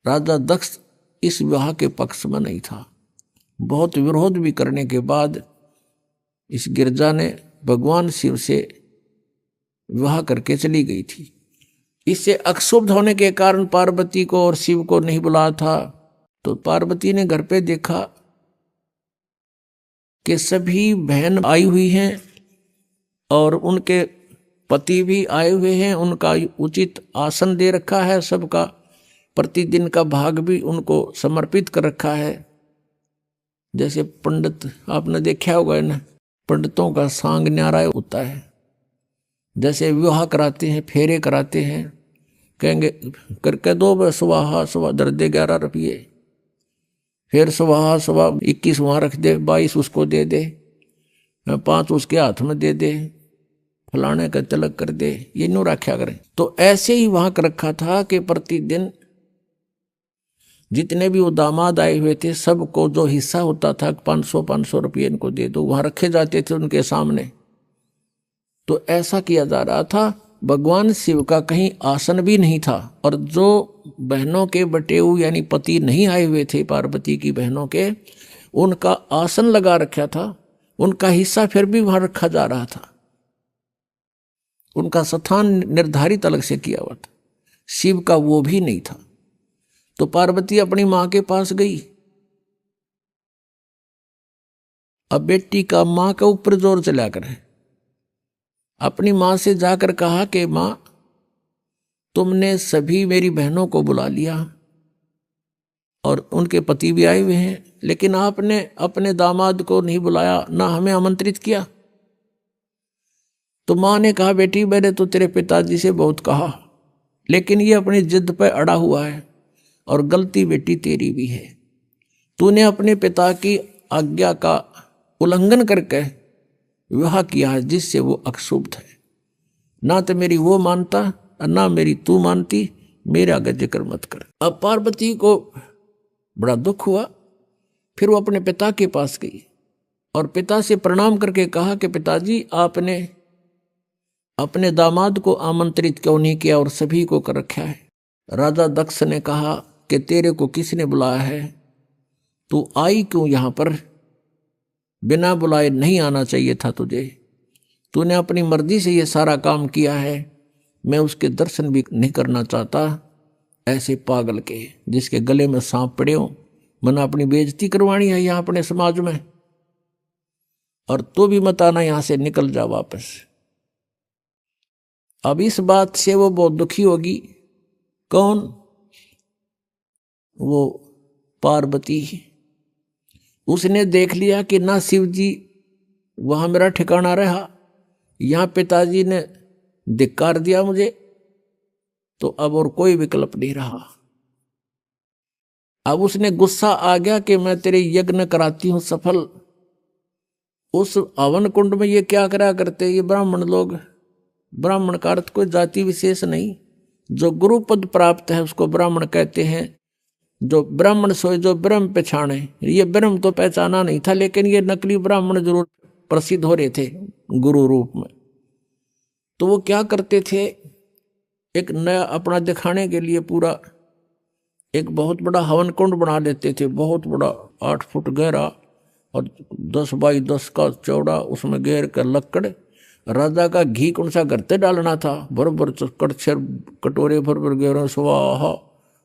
राजा दक्ष इस विवाह के पक्ष में नहीं था। बहुत विरोध भी करने के बाद इस गिरजा ने भगवान शिव से विवाह करके चली गई थी। इससे अक्षुब्ध होने के कारण पार्वती को और शिव को नहीं बुलाया था। तो पार्वती ने घर पे देखा कि सभी बहन आई हुई हैं और उनके पति भी आए हुए हैं, उनका उचित आसन दे रखा है, सबका प्रतिदिन का भाग भी उनको समर्पित कर रखा है। जैसे पंडित आपने देखा होगा ना, पंडितों का सांग न्यारा होता है। जैसे विवाह कराते हैं, फेरे कराते हैं, कहेंगे करके दो सुबह सुबह दर दे 11 रुपये, फिर सुबह सुबह 21 वहाँ रख दे, 22 उसको दे दे, 5 उसके हाथ में दे दे, फलाने का तिलक कर दे, ये न्यू रखा करें। तो ऐसे ही वहां कर रखा था कि प्रतिदिन जितने भी वो दामाद आए हुए थे सबको जो हिस्सा होता था 500 रुपये इनको दे दो, वहां रखे जाते थे उनके सामने। तो ऐसा किया जा रहा था भगवान शिव का कहीं आसन भी नहीं था, और जो बहनों के बटेऊ यानी पति नहीं आए हुए थे पार्वती की बहनों के, उनका आसन लगा रखा था, उनका हिस्सा फिर भी वहां रखा जा रहा था, उनका स्थान निर्धारित अलग से किया हुआ था। शिव का वो भी नहीं था। तो पार्वती अपनी मां के पास गई। अब बेटी का मां के ऊपर जोर चला करे, अपनी मां से जाकर कहा कि मां, तुमने सभी मेरी बहनों को बुला लिया और उनके पति भी आए हुए हैं, लेकिन आपने अपने दामाद को नहीं बुलाया, ना हमें आमंत्रित किया। तो मां ने कहा, बेटी मैंने तो तेरे पिताजी से बहुत कहा, लेकिन ये अपनी जिद पर अड़ा हुआ है, और गलती बेटी तेरी भी है। तूने अपने पिता की आज्ञा का उल्लंघन करके विवाह किया है, जिससे वो अक्षुब्ध है। ना तो मेरी वो मानता और ना मेरी तू मानती, मेरा आगे जिक्र मत कर। अब पार्वती को बड़ा दुख हुआ। फिर वो अपने पिता के पास गई और पिता से प्रणाम करके कहा कि पिताजी, आपने अपने दामाद को आमंत्रित क्यों नहीं किया और सभी को कर रखा है। राजा दक्ष ने कहा कि तेरे को किसने बुलाया है, तू आई क्यों यहाँ पर, बिना बुलाए नहीं आना चाहिए था तुझे, तूने अपनी मर्जी से ये सारा काम किया है, मैं उसके दर्शन भी नहीं करना चाहता। ऐसे पागल के जिसके गले में सांप पड़े हो, मैंने अपनी बेइज्जती करवानी है यहाँ अपने समाज में, और तो भी मत आना, यहाँ से निकल जा वापस। अब इस बात से वो बहुत दुखी होगी। कौन? वो पार्वती। उसने देख लिया कि ना शिव जी वहां मेरा ठिकाना रहा, यहां पिताजी ने धिक्कार दिया मुझे, तो अब और कोई विकल्प नहीं रहा। अब उसने गुस्सा आ गया कि मैं तेरे यज्ञ कराती हूं सफल। उस हवन कुंड में ये क्या करा करते ये ब्राह्मण लोग। ब्राह्मण का अर्थ कोई जाति विशेष नहीं, जो गुरु पद प्राप्त है उसको ब्राह्मण कहते हैं। जो ब्राह्मण सोए जो ब्रह्म पहचाने, ये ब्रह्म तो पहचाना नहीं था, लेकिन ये नकली ब्राह्मण जरूर प्रसिद्ध हो रहे थे गुरु रूप में। तो वो क्या करते थे, एक नया अपना दिखाने के लिए पूरा एक बहुत बड़ा हवन कुंड बना लेते थे, बहुत बड़ा 8 फुट गहरा और 10 बाई 10 का चौड़ा, उसमें घेर कर लक्कड़। राजा का घी कौन सा करते डालना था, बरबर कड़छर कटोरे भर गहरा, स्वाहा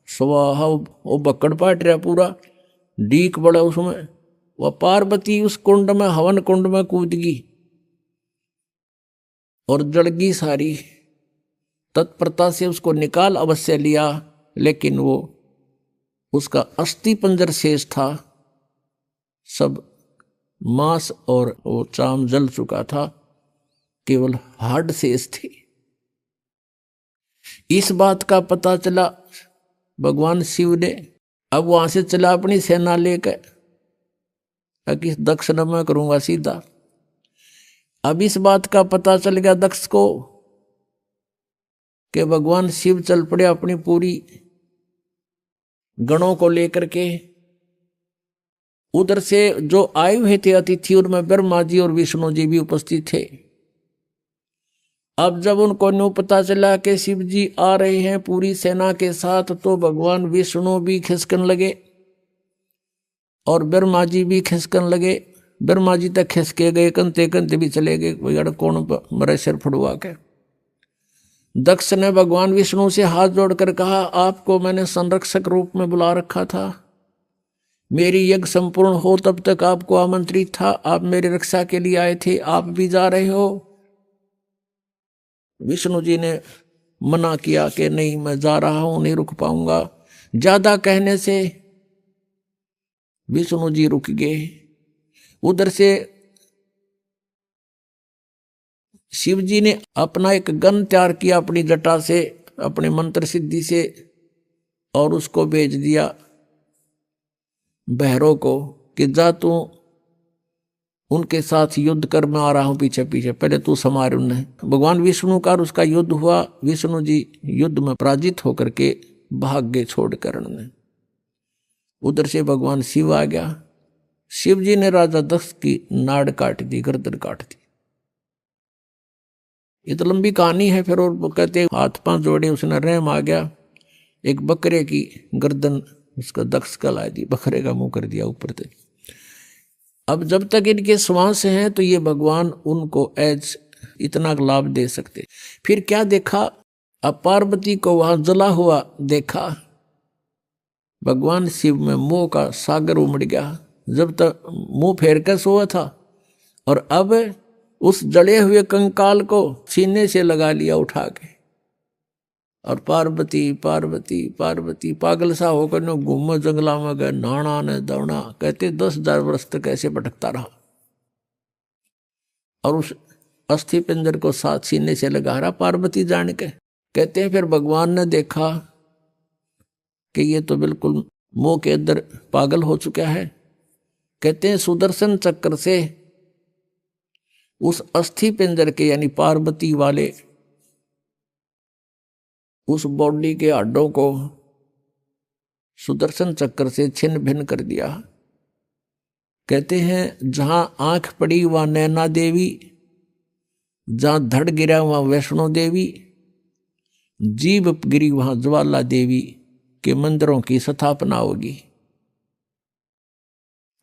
स्वाहा, वो बक्कड़ पाट रहा पूरा, डीक बड़ा उसमें। वह पार्वती उस कुंड में, हवन कुंड में कूद गई और जड़गी सारी। तत्परता से उसको निकाल अवश्य लिया, लेकिन वो उसका अस्थि पंजर शेष था, सब मांस और वो चाम जल चुका था, केवल हाड शेष थी। इस बात का पता चला भगवान शिव ने। अब वहां से चला अपनी सेना लेकर, ताकि दक्ष न मैं करूंगा सीधा। अब इस बात का पता चल गया दक्ष को कि भगवान शिव चल पड़े अपनी पूरी गणों को लेकर के। उधर से जो आए हुए थे अतिथि, उनमें ब्रह्मा जी और विष्णु जी भी उपस्थित थे। अब जब उनको न्यू पता चला कि शिव जी आ रहे हैं पूरी सेना के साथ, तो भगवान विष्णु भी खिसकन लगे और ब्रह्मा जी भी खिसकन लगे। ब्रह्मा जी तक खिसके गए, कंते कंते भी चले गए, कोई कौन मरे सिर फुड़वा के। दक्ष ने भगवान विष्णु से हाथ जोड़कर कहा, आपको मैंने संरक्षक रूप में बुला रखा था, मेरी यज्ञ संपूर्ण हो तब तक आपको आमंत्रित था, आप मेरी रक्षा के लिए आए थे, आप भी जा रहे हो। विष्णु जी ने मना किया कि नहीं, मैं जा रहा हूं, नहीं रुक पाऊंगा। ज्यादा कहने से विष्णु जी रुक गए। उधर से शिव जी ने अपना एक गन तैयार किया अपनी जटा से, अपने मंत्र सिद्धि से, और उसको भेज दिया भैरव को कि जा तू उनके साथ युद्ध कर, मैं आ रहा हूं पीछे पीछे, पहले तू समार उन्हें। भगवान विष्णु का उसका युद्ध हुआ। विष्णु जी युद्ध में पराजित होकर के भाग गए छोड़कर उन्हें। उधर से भगवान शिव आ गया। शिव जी ने राजा दक्ष की नाड़ काट दी, गर्दन काट दी। ये तो लंबी कहानी है। फिर और वो कहते हाथ पांव जोड़े, उसने रहम आ गया, एक बकरे की गर्दन उसका दक्ष कला दी, बकरे का मुंह कर दिया ऊपर से। अब जब तक इनके श्वास हैं तो ये भगवान उनको एज इतना लाभ दे सकते। फिर क्या देखा, अब पार्वती को वहां जला हुआ देखा, भगवान शिव में मोह का सागर उमड़ गया। जब तक मुंह फेर कर सोया था, और अब उस जले हुए कंकाल को सीने से लगा लिया उठा के, और पार्वती पार्वती पार्वती पागल सा होकर न घूमो जंगला में गए, नाना ने दौड़ा। कहते 10,000 वर्ष तक ऐसे भटकता रहा, और उस अस्थि पिंजर को साथ सीने से लगा रहा पार्वती जान के। कहते हैं फिर भगवान ने देखा कि ये तो बिल्कुल मोह के अंदर पागल हो चुका है। कहते हैं सुदर्शन चक्र से उस अस्थि पिंजर के यानी पार्वती वाले उस बॉडी के हड्डों को सुदर्शन चक्र से छिन्न भिन्न कर दिया। कहते हैं जहां आंख पड़ी वहां नैना देवी, जहां धड़ गिरा वहां वैष्णो देवी, जीभ गिरी वहां ज्वाला देवी के मंदिरों की स्थापना होगी।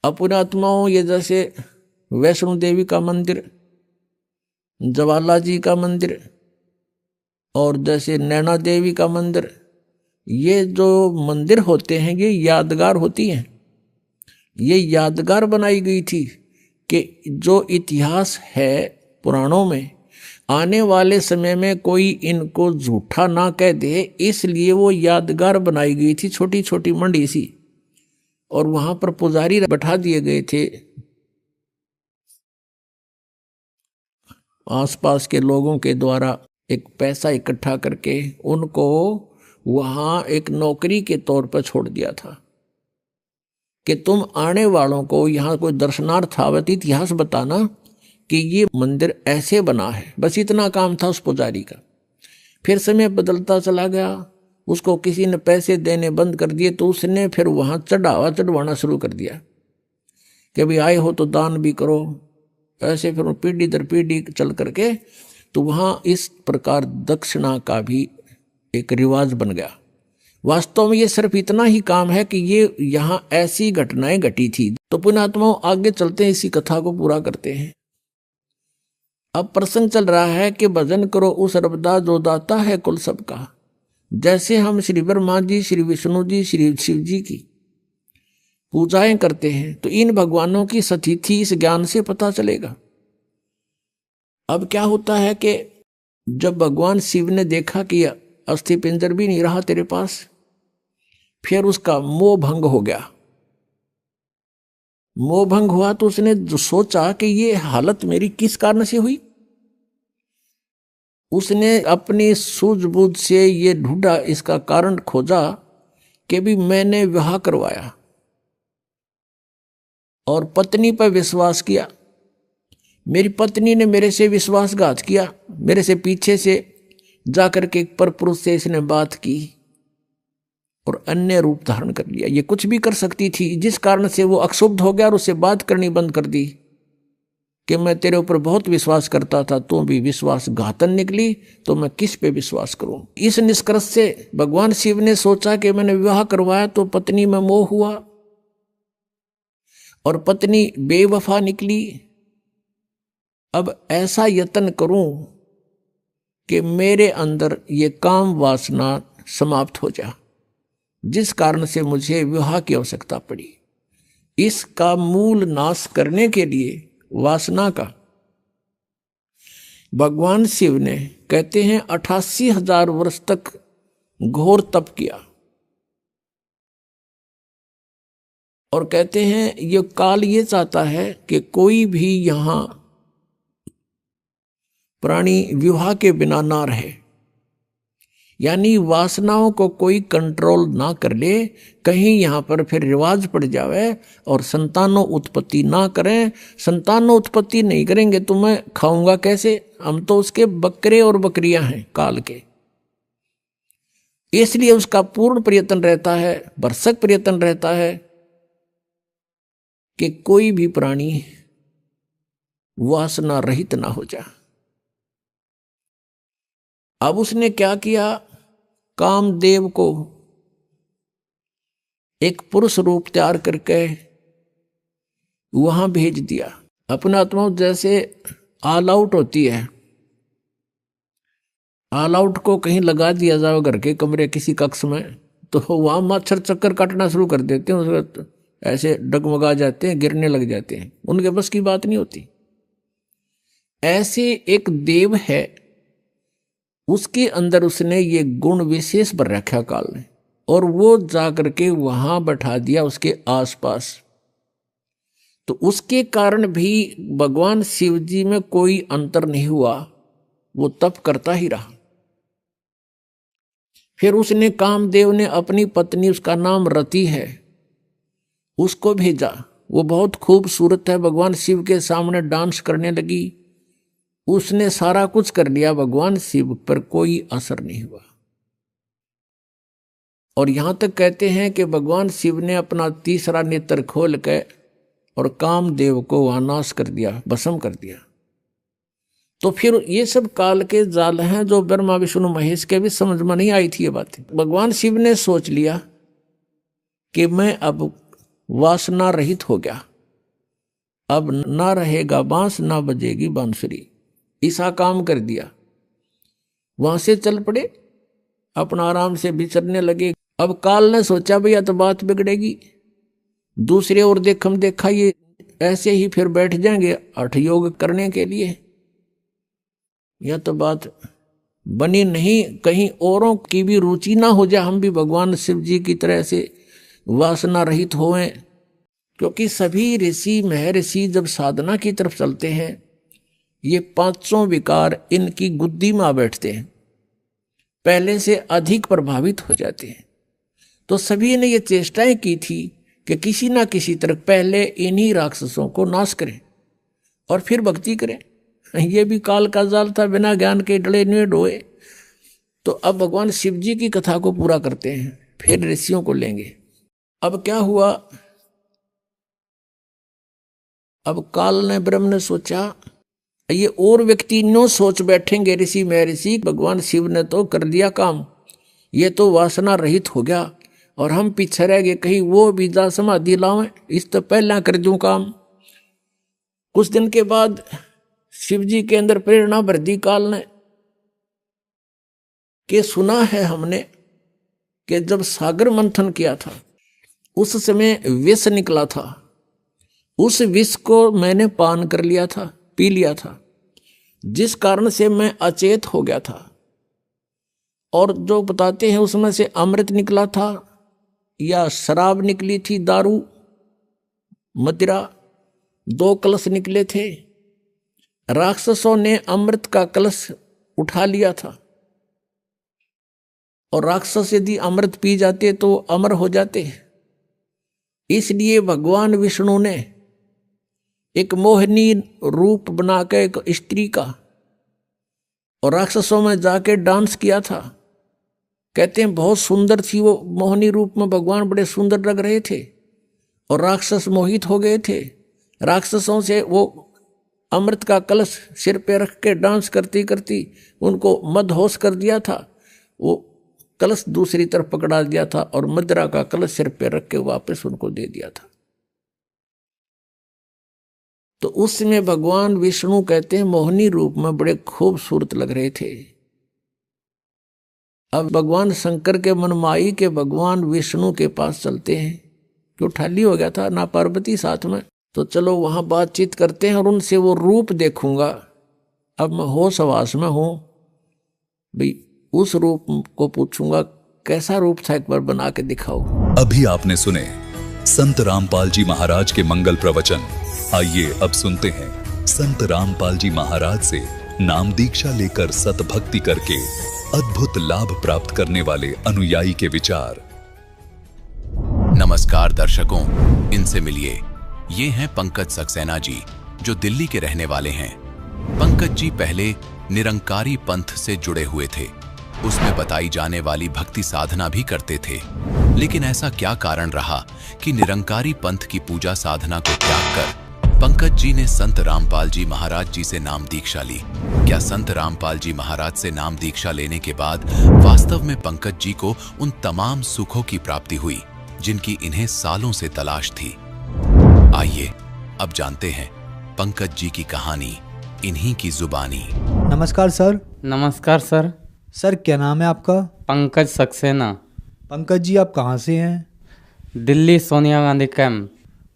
अपुणात्माओं ये जैसे वैष्णो देवी का मंदिर, ज्वाला जी का मंदिर और जैसे नैना देवी का मंदिर, ये जो मंदिर होते हैं ये यादगार होती हैं। ये यादगार बनाई गई थी कि जो इतिहास है पुराणों में, आने वाले समय में कोई इनको झूठा ना कह दे, इसलिए वो यादगार बनाई गई थी, छोटी छोटी मंडी सी। और वहां पर पुजारी बैठा दिए गए थे, आसपास के लोगों के द्वारा एक पैसा इकट्ठा करके उनको वहां एक नौकरी के तौर पर छोड़ दिया था कि तुम आने वालों को यहाँ कोई दर्शनार्थ आवत इतिहास बताना कि ये मंदिर ऐसे बना है। बस इतना काम था उस पुजारी का। फिर समय बदलता चला गया, उसको किसी ने पैसे देने बंद कर दिए, तो उसने फिर वहाँ चढ़वाना शुरू कर दिया कि भाई आए हो तो दान भी करो। ऐसे फिर पीढ़ी दर पीढ़ी चल करके तो वहाँ इस प्रकार दक्षिणा का भी एक रिवाज बन गया। वास्तव में ये सिर्फ इतना ही काम है कि ये यहाँ ऐसी घटनाएं घटी थी। तो पुण्यात्माओं आगे चलते हैं, इसी कथा को पूरा करते हैं। अब प्रसंग चल रहा है कि भजन करो उस रबदा जो दाता है कुल सबका। जैसे हम श्री ब्रह्मा जी, श्री विष्णु जी, श्री शिव जी की पूजाएं करते हैं तो इन भगवानों की सतिथि इस ज्ञान से पता चलेगा। अब क्या होता है कि जब भगवान शिव ने देखा कि अस्थि पिंजर भी नहीं रहा तेरे पास, फिर उसका मोह भंग हो गया। मोह भंग हुआ तो उसने जो सोचा कि ये हालत मेरी किस कारण से हुई, उसने अपनी सूझबूझ से ये ढूंढा, इसका कारण खोजा कि भी मैंने विवाह करवाया और पत्नी पर विश्वास किया, मेरी पत्नी ने मेरे से विश्वासघात किया, मेरे से पीछे से जाकर के एक परपुरुष से इसने बात की और अन्य रूप धारण कर लिया। ये कुछ भी कर सकती थी, जिस कारण से वो अक्षुब्ध हो गया और उससे बात करनी बंद कर दी कि मैं तेरे ऊपर बहुत विश्वास करता था, तू भी विश्वासघातन निकली, तो मैं किस पे विश्वास करूं। इस निष्कर्ष से भगवान शिव ने सोचा कि मैंने विवाह करवाया तो पत्नी में मोह हुआ और पत्नी बेवफा निकली। अब ऐसा यत्न करूं कि मेरे अंदर ये काम वासना समाप्त हो जाए, जिस कारण से मुझे विवाह की आवश्यकता पड़ी। इसका मूल नाश करने के लिए वासना का भगवान शिव ने कहते हैं 88,000 वर्ष तक घोर तप किया और कहते हैं ये काल ये चाहता है कि कोई भी यहां प्राणी विवाह के बिना ना रहे, यानी वासनाओं को कोई कंट्रोल ना कर ले, कहीं यहाँ पर फिर रिवाज पड़ जावे और संतानों उत्पत्ति ना करें। संतानों उत्पत्ति नहीं करेंगे तो मैं खाऊंगा कैसे, हम तो उसके बकरे और बकरियां हैं काल के। इसलिए उसका पूर्ण प्रयत्न रहता है, भरसक प्रयत्न रहता है कि कोई भी प्राणी वासना रहित ना हो जाए। अब उसने क्या किया, कामदेव को एक पुरुष रूप तैयार करके वहां भेज दिया। अपना आत्मा जैसे ऑल आउट होती है, ऑल आउट को कहीं लगा दिया जाओ घर के कमरे किसी कक्ष में, तो वहां मच्छर चक्कर काटना शुरू कर देते हैं, उसको ऐसे डगमगा जाते हैं, गिरने लग जाते हैं, उनके बस की बात नहीं होती। ऐसे एक देव है, उसके अंदर उसने ये गुण विशेष भर रखा काल ने, और वो जाकर के वहां बैठा दिया उसके आसपास। तो उसके कारण भी भगवान शिव जी में कोई अंतर नहीं हुआ, वो तप करता ही रहा। फिर उसने कामदेव ने अपनी पत्नी, उसका नाम रति है, उसको भेजा। वो बहुत खूबसूरत है, भगवान शिव के सामने डांस करने लगी। उसने सारा कुछ कर लिया, भगवान शिव पर कोई असर नहीं हुआ। और यहां तक कहते हैं कि भगवान शिव ने अपना तीसरा नेत्र खोल के और कामदेव को वहां नाश कर दिया, भस्म कर दिया। तो फिर ये सब काल के जाल हैं जो ब्रह्मा विष्णु महेश के भी समझ में नहीं आई थी ये बातें। भगवान शिव ने सोच लिया कि मैं अब वासना रहित हो गया, अब ना रहेगा बांस ना बजेगी बांसुरी, ऐसा काम कर दिया। वहां से चल पड़े, अपना आराम से विचरने लगे। अब काल ने सोचा भैया तो बात बिगड़ेगी, दूसरे और देखा ये ऐसे ही फिर बैठ जाएंगे हठ योग करने के लिए, यह तो बात बनी नहीं, कहीं औरों की भी रुचि ना हो जाए, हम भी भगवान शिव जी की तरह से वासना रहित होएं। क्योंकि सभी ऋषि महर्षि जब साधना की तरफ चलते हैं, ये पांचों विकार इनकी गुद्दी में आ बैठते हैं, पहले से अधिक प्रभावित हो जाते हैं। तो सभी ने ये चेष्टाएं की थी कि किसी ना किसी तरह पहले इन्हीं राक्षसों को नाश करें और फिर भक्ति करें। ये भी काल का जाल था, बिना ज्ञान के डले नहीं डोए। तो अब भगवान शिव जी की कथा को पूरा करते हैं, फिर ऋषियों को लेंगे। अब क्या हुआ, अब काल ने ब्रह्म ने सोचा ये और व्यक्ति नो सोच बैठेंगे ऋषि महर्षि, भगवान शिव ने तो कर दिया काम, ये तो वासना रहित हो गया और हम पीछे रह गए, कहीं वो भी जा समाधि लावें, इस तो पहला कर दूं काम। कुछ दिन के बाद शिव जी के अंदर प्रेरणा भर दी काल ने कि सुना है हमने कि जब सागर मंथन किया था उस समय विष निकला था, उस विष को मैंने पान कर लिया था, पी लिया था, जिस कारण से मैं अचेत हो गया था। और जो बताते हैं उसमें से अमृत निकला था या शराब निकली थी, दारू मदिरा, 2 कलश निकले थे। राक्षसों ने अमृत का कलश उठा लिया था और राक्षस यदि अमृत पी जाते तो अमर हो जाते। इसलिए भगवान विष्णु ने एक मोहिनी रूप बनाकर एक स्त्री का और राक्षसों में जाके डांस किया था। कहते हैं बहुत सुंदर थी वो मोहिनी रूप में, भगवान बड़े सुंदर लग रहे थे और राक्षस मोहित हो गए थे। राक्षसों से वो अमृत का कलश सिर पे रख के डांस करती करती उनको मदहोश कर दिया था। वो कलश दूसरी तरफ पकड़ा दिया था और मदिरा का कलश सिर पे रख के वापस उनको दे दिया था। तो उस समय भगवान विष्णु कहते हैं मोहिनी रूप में बड़े खूबसूरत लग रहे थे। अब भगवान शंकर के मनमाई के भगवान विष्णु के पास चलते हैं, क्यों ठाली हो गया था ना पार्वती साथ में, तो चलो वहां बातचीत करते हैं और उनसे वो रूप देखूंगा। अब मैं होश हवास में हूं भाई, उस रूप को पूछूंगा कैसा रूप था, एक बार बना के दिखाओ। अभी आपने सुने संत रामपाल जी महाराज के मंगल प्रवचन। आइए अब सुनते हैं संत रामपाल जी महाराज से नाम दीक्षा लेकर सतभक्ति करके अद्भुत लाभ प्राप्त करने वाले अनुयायी के विचार। नमस्कार दर्शकों, इनसे मिलिए। ये हैं पंकज सक्सेना जी, जो दिल्ली के रहने वाले हैं। पंकज जी पहले निरंकारी पंथ से जुड़े हुए थे, उसमें बताई जाने वाली भक्ति साधना भी करते थे। लेकिन ऐसा क्या कारण रहा कि निरंकारी पंथ की पूजा साधना को त्याग कर पंकज जी ने संत रामपाल जी महाराज जी से नाम दीक्षा ली। क्या संत रामपाल जी महाराज से नाम दीक्षा लेने के बाद वास्तव में पंकज जी को उन तमाम सुखों की प्राप्ति हुई जिनकी इन्हें सालों से तलाश थी? आइए अब जानते हैं पंकज जी की कहानी इन्हीं की जुबानी। नमस्कार सर। नमस्कार सर। सर क्या नाम है आपका? पंकज सक्सेना। पंकज जी आप कहाँ से हैं? दिल्ली सोनिया गांधी कैंप।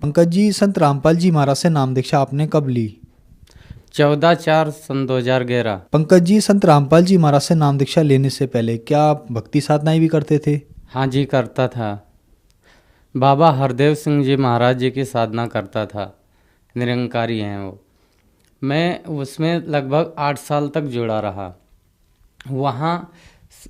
पंकज जी संत रामपाल जी महाराज से नाम दीक्षा आपने कब ली? 14/4 सन 2011। पंकज जी संत रामपाल जी महाराज से नाम दीक्षा लेने से पहले क्या आप भक्ति साधनाएं भी करते थे? हाँ जी करता था। बाबा हरदेव सिंह जी महाराज जी की साधना करता था, निरंकारी हैं वो। मैं उसमें लगभग 8 साल तक जुड़ा रहा। वहाँ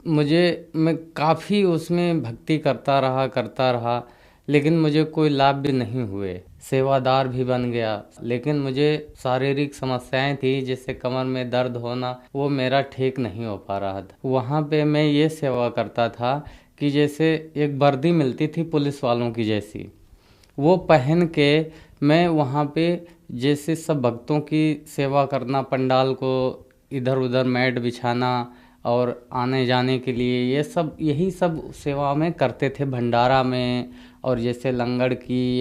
मैं काफ़ी उसमें भक्ति करता रहा, लेकिन मुझे कोई लाभ भी नहीं हुए। सेवादार भी बन गया, लेकिन मुझे शारीरिक समस्याएं थी, जैसे कमर में दर्द होना, वो मेरा ठीक नहीं हो पा रहा था। वहाँ पे मैं ये सेवा करता था कि जैसे एक वर्दी मिलती थी पुलिस वालों की जैसी, वो पहन के मैं वहाँ पे जैसे सब भक्तों की सेवा करना, पंडाल को इधर उधर मैट बिछाना और आने जाने के लिए यही सब सेवा में करते थे। भंडारा में और जैसे लंगड़ की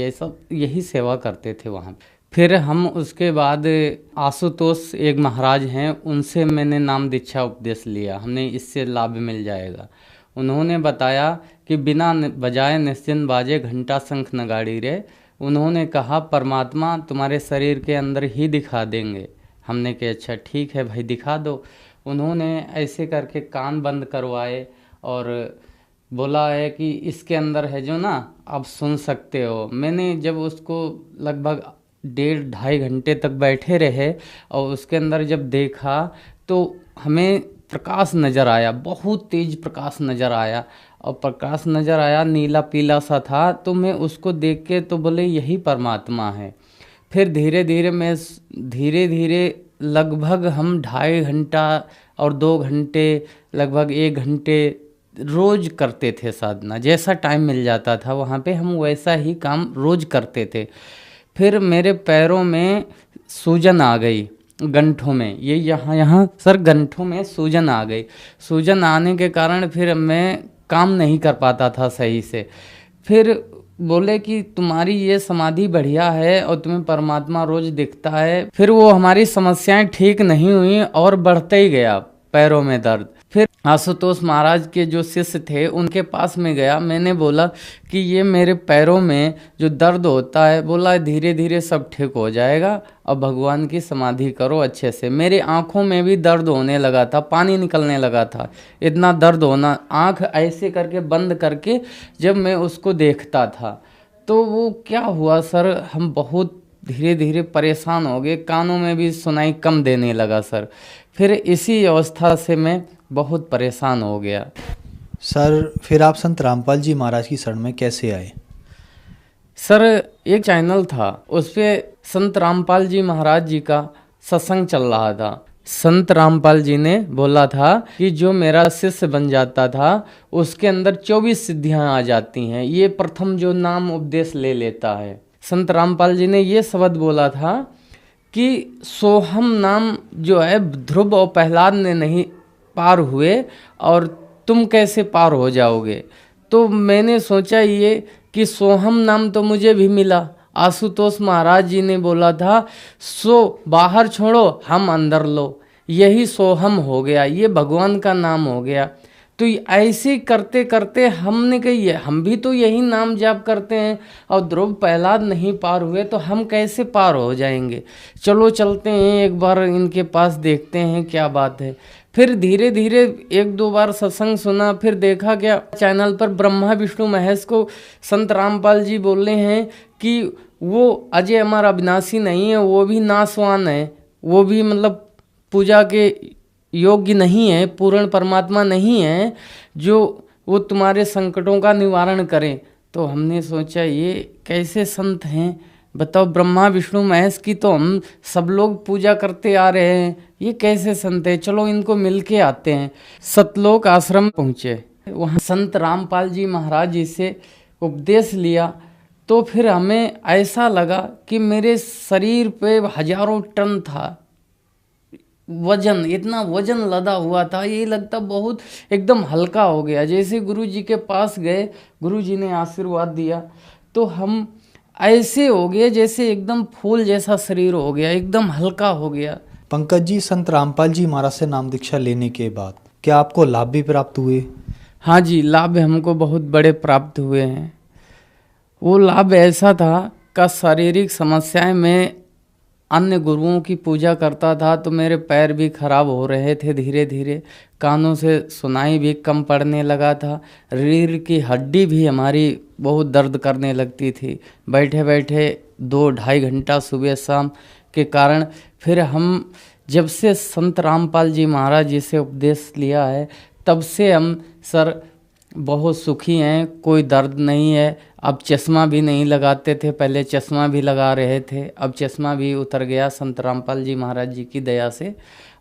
यही सेवा करते थे वहाँ। फिर हम उसके बाद आशुतोष एक महाराज हैं, उनसे मैंने नाम दीक्षा उपदेश लिया। हमने इससे लाभ मिल जाएगा। उन्होंने बताया कि बिना बजाए निश्चिंत बाजे घंटा शंख नगाड़ी रे। उन्होंने कहा परमात्मा तुम्हारे शरीर के अंदर ही दिखा देंगे। हमने कहा अच्छा ठीक है भाई दिखा दो। उन्होंने ऐसे करके कान बंद करवाए और बोला है कि इसके अंदर है जो ना आप सुन सकते हो। मैंने जब उसको लगभग 1.5-2.5 घंटे तक बैठे रहे और उसके अंदर जब देखा तो हमें प्रकाश नज़र आया, बहुत तेज प्रकाश नज़र आया। और प्रकाश नज़र आया नीला पीला सा था, तो मैं उसको देख के तो बोले यही परमात्मा है। फिर धीरे धीरे लगभग हम 2.5 घंटा और 2 घंटे लगभग 1 घंटे रोज करते थे साधना। जैसा टाइम मिल जाता था वहाँ पे हम वैसा ही काम रोज करते थे। फिर मेरे पैरों में सूजन आ गई, गंठों में, ये यहाँ सर गंठों में सूजन आ गई। सूजन आने के कारण फिर मैं काम नहीं कर पाता था सही से। फिर बोले कि तुम्हारी ये समाधि बढ़िया है और तुम्हें परमात्मा रोज दिखता है। फिर वो हमारी समस्याएं ठीक नहीं हुई और बढ़ते ही गया पैरों में दर्द। फिर आशुतोष महाराज के जो शिष्य थे उनके पास में गया। मैंने बोला कि ये मेरे पैरों में जो दर्द होता है, बोला धीरे धीरे सब ठीक हो जाएगा और भगवान की समाधि करो अच्छे से। मेरे आँखों में भी दर्द होने लगा था, पानी निकलने लगा था, इतना दर्द होना। आँख ऐसे करके बंद करके जब मैं उसको देखता था तो वो क्या हुआ सर, हम बहुत धीरे धीरे परेशान हो गए। कानों में भी सुनाई कम देने लगा सर। फिर इसी अवस्था से मैं बहुत परेशान हो गया। सर फिर आप संत रामपाल जी महाराज की शरण में कैसे आए? सर एक चैनल था, उस पर संत रामपाल जी महाराज जी का सत्संग चल रहा था। संत रामपाल जी ने बोला था कि जो मेरा शिष्य बन जाता था उसके अंदर 24 सिद्धियां आ जाती हैं, ये प्रथम जो नाम उपदेश ले लेता है। संत रामपाल जी ने ये शब्द बोला था कि सोहम नाम जो है ध्रुव और प्रहलाद ने नहीं पार हुए और तुम कैसे पार हो जाओगे। तो मैंने सोचा ये कि सोहम नाम तो मुझे भी मिला। आशुतोष महाराज जी ने बोला था सो बाहर छोड़ो हम अंदर लो, यही सोहम हो गया, ये भगवान का नाम हो गया। तो ऐसे करते करते हमने कही हम भी तो यही नाम जाप करते हैं और ध्रुव प्रहलाद नहीं पार हुए तो हम कैसे पार हो जाएंगे। चलो चलते हैं एक बार इनके पास देखते हैं क्या बात है। फिर धीरे धीरे 1-2 बार सत्संग सुना। फिर देखा क्या चैनल पर ब्रह्मा विष्णु महेश को संत रामपाल जी बोल रहे हैं कि वो अजय अमर अविनाशी नहीं है, वो भी नाशवान है, वो भी मतलब पूजा के योग्य नहीं है, पूर्ण परमात्मा नहीं है जो वो तुम्हारे संकटों का निवारण करें। तो हमने सोचा ये कैसे संत हैं बताओ, ब्रह्मा विष्णु महेश की तो हम सब लोग पूजा करते आ रहे हैं, ये कैसे संत है, चलो इनको मिल के आते हैं। सतलोक आश्रम पहुँचे, वहाँ संत रामपाल जी महाराज जी से उपदेश लिया तो फिर हमें ऐसा लगा कि मेरे शरीर पे हजारों टन था वजन, इतना वजन लदा हुआ था, ये लगता बहुत एकदम हल्का हो गया। जैसे गुरु जी के पास गए, गुरु जी ने आशीर्वाद दिया तो हम ऐसे हो गए जैसे एकदम फूल जैसा शरीर हो गया, एकदम हल्का हो गया। पंकज जी, संत रामपाल जी महाराज से नाम दीक्षा लेने के बाद क्या आपको लाभ भी प्राप्त हुए? हाँ जी, लाभ हमको बहुत बड़े प्राप्त हुए हैं। वो लाभ ऐसा था कि शारीरिक समस्याएं, मैं अन्य गुरुओं की पूजा करता था तो मेरे पैर भी खराब हो रहे थे धीरे धीरे, कानों से सुनाई भी कम पड़ने लगा था, रीढ़ की हड्डी भी हमारी बहुत दर्द करने लगती थी बैठे बैठे 2-2.5 घंटा सुबह शाम के कारण। फिर हम जब से संत रामपाल जी महाराज जी से उपदेश लिया है तब से हम सर बहुत सुखी हैं, कोई दर्द नहीं है। अब चश्मा भी नहीं लगाते थे, पहले चश्मा भी लगा रहे थे, अब चश्मा भी उतर गया संत रामपाल जी महाराज जी की दया से,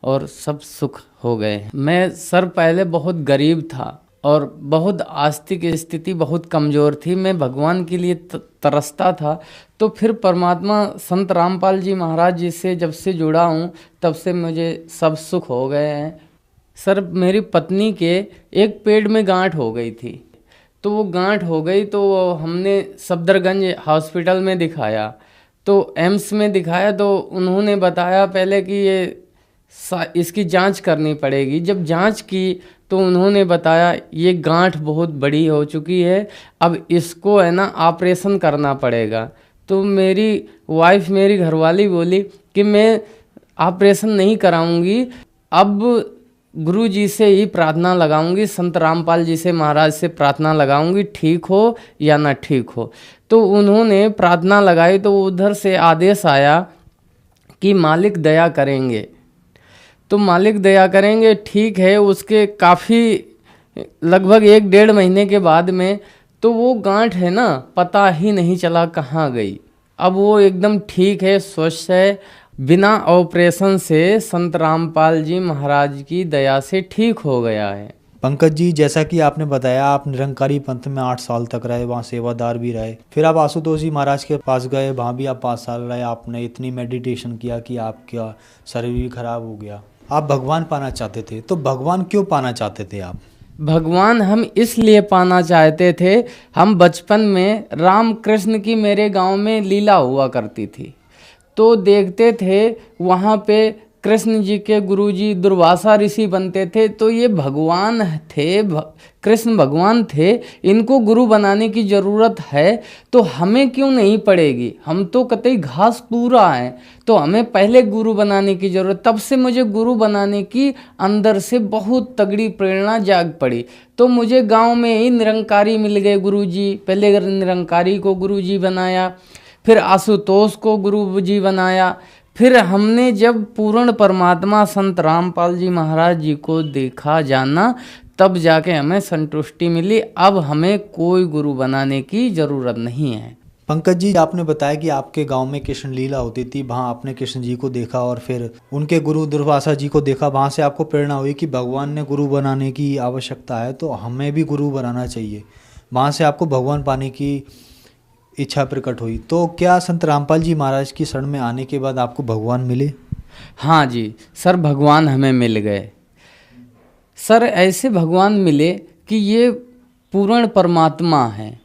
और सब सुख हो गए। मैं सर पहले बहुत गरीब था और बहुत आस्तिक स्थिति बहुत कमज़ोर थी, मैं भगवान के लिए तरसता था। तो फिर परमात्मा संत रामपाल जी महाराज जी से जब से जुड़ा हूँ तब से मुझे सब सुख हो गए हैं। सर मेरी पत्नी के एक पेट में गांठ हो गई थी, तो वो गांठ हो गई तो हमने सफदरगंज हॉस्पिटल में दिखाया, तो एम्स में दिखाया तो उन्होंने बताया पहले कि ये इसकी जांच करनी पड़ेगी। जब जांच की तो उन्होंने बताया ये गांठ बहुत बड़ी हो चुकी है, अब इसको है ना ऑपरेशन करना पड़ेगा। तो मेरी वाइफ, मेरी घरवाली बोली कि मैं ऑपरेशन नहीं कराऊंगी, अब गुरु जी से ही प्रार्थना लगाऊंगी, संत रामपाल जी से महाराज से प्रार्थना लगाऊंगी, ठीक हो या ना ठीक हो। तो उन्होंने प्रार्थना लगाई तो उधर से आदेश आया कि मालिक दया करेंगे, तो मालिक दया करेंगे, ठीक है। उसके काफ़ी लगभग 1-1.5 महीने के बाद में तो वो गांठ है ना पता ही नहीं चला कहाँ गई, अब वो एकदम ठीक है, स्वस्थ है, बिना ऑपरेशन से संत रामपाल जी महाराज की दया से ठीक हो गया है। पंकज जी, जैसा कि आपने बताया आप निरंकारी पंथ में 8 साल तक रहे, वहाँ सेवादार भी रहे, फिर आप आशुतोष जी महाराज के पास गए, वहाँ भी आप 5 साल रहे, आपने इतनी मेडिटेशन किया कि आपका शरीर भी खराब हो गया, आप भगवान पाना चाहते थे। तो भगवान क्यों पाना चाहते थे आप? भगवान हम इसलिए पाना चाहते थे, हम बचपन में राम कृष्ण की मेरे गांव में लीला हुआ करती थी, तो देखते थे वहाँ पे कृष्ण जी के गुरुजी दुर्वासा ऋषि बनते थे, तो ये भगवान थे, कृष्ण भगवान थे, इनको गुरु बनाने की ज़रूरत है तो हमें क्यों नहीं पड़ेगी, हम तो कतई घास पूरा है, तो हमें पहले गुरु बनाने की ज़रूरत। तब से मुझे गुरु बनाने की अंदर से बहुत तगड़ी प्रेरणा जाग पड़ी। तो मुझे गांव में ही निरंकारी मिल गए गुरुजी, पहले निरंकारी को गुरुजी बनाया, फिर आशुतोष को गुरु जी बनाया, फिर हमने जब पूर्ण परमात्मा संत रामपाल जी महाराज जी को देखा जाना तब जाके हमें संतुष्टि मिली, अब हमें कोई गुरु बनाने की ज़रूरत नहीं है। पंकज जी, आपने बताया कि आपके गांव में कृष्ण लीला होती थी, वहाँ आपने कृष्ण जी को देखा और फिर उनके गुरु दुर्वासा जी को देखा, वहाँ से आपको प्रेरणा हुई कि भगवान ने गुरु बनाने की आवश्यकता है तो हमें भी गुरु बनाना चाहिए, वहाँ से आपको भगवान पाने की इच्छा प्रकट हुई। तो क्या संत रामपाल जी महाराज की शरण में आने के बाद आपको भगवान मिले? हाँ जी सर, भगवान हमें मिल गए सर, ऐसे भगवान मिले कि ये पूर्ण परमात्मा है,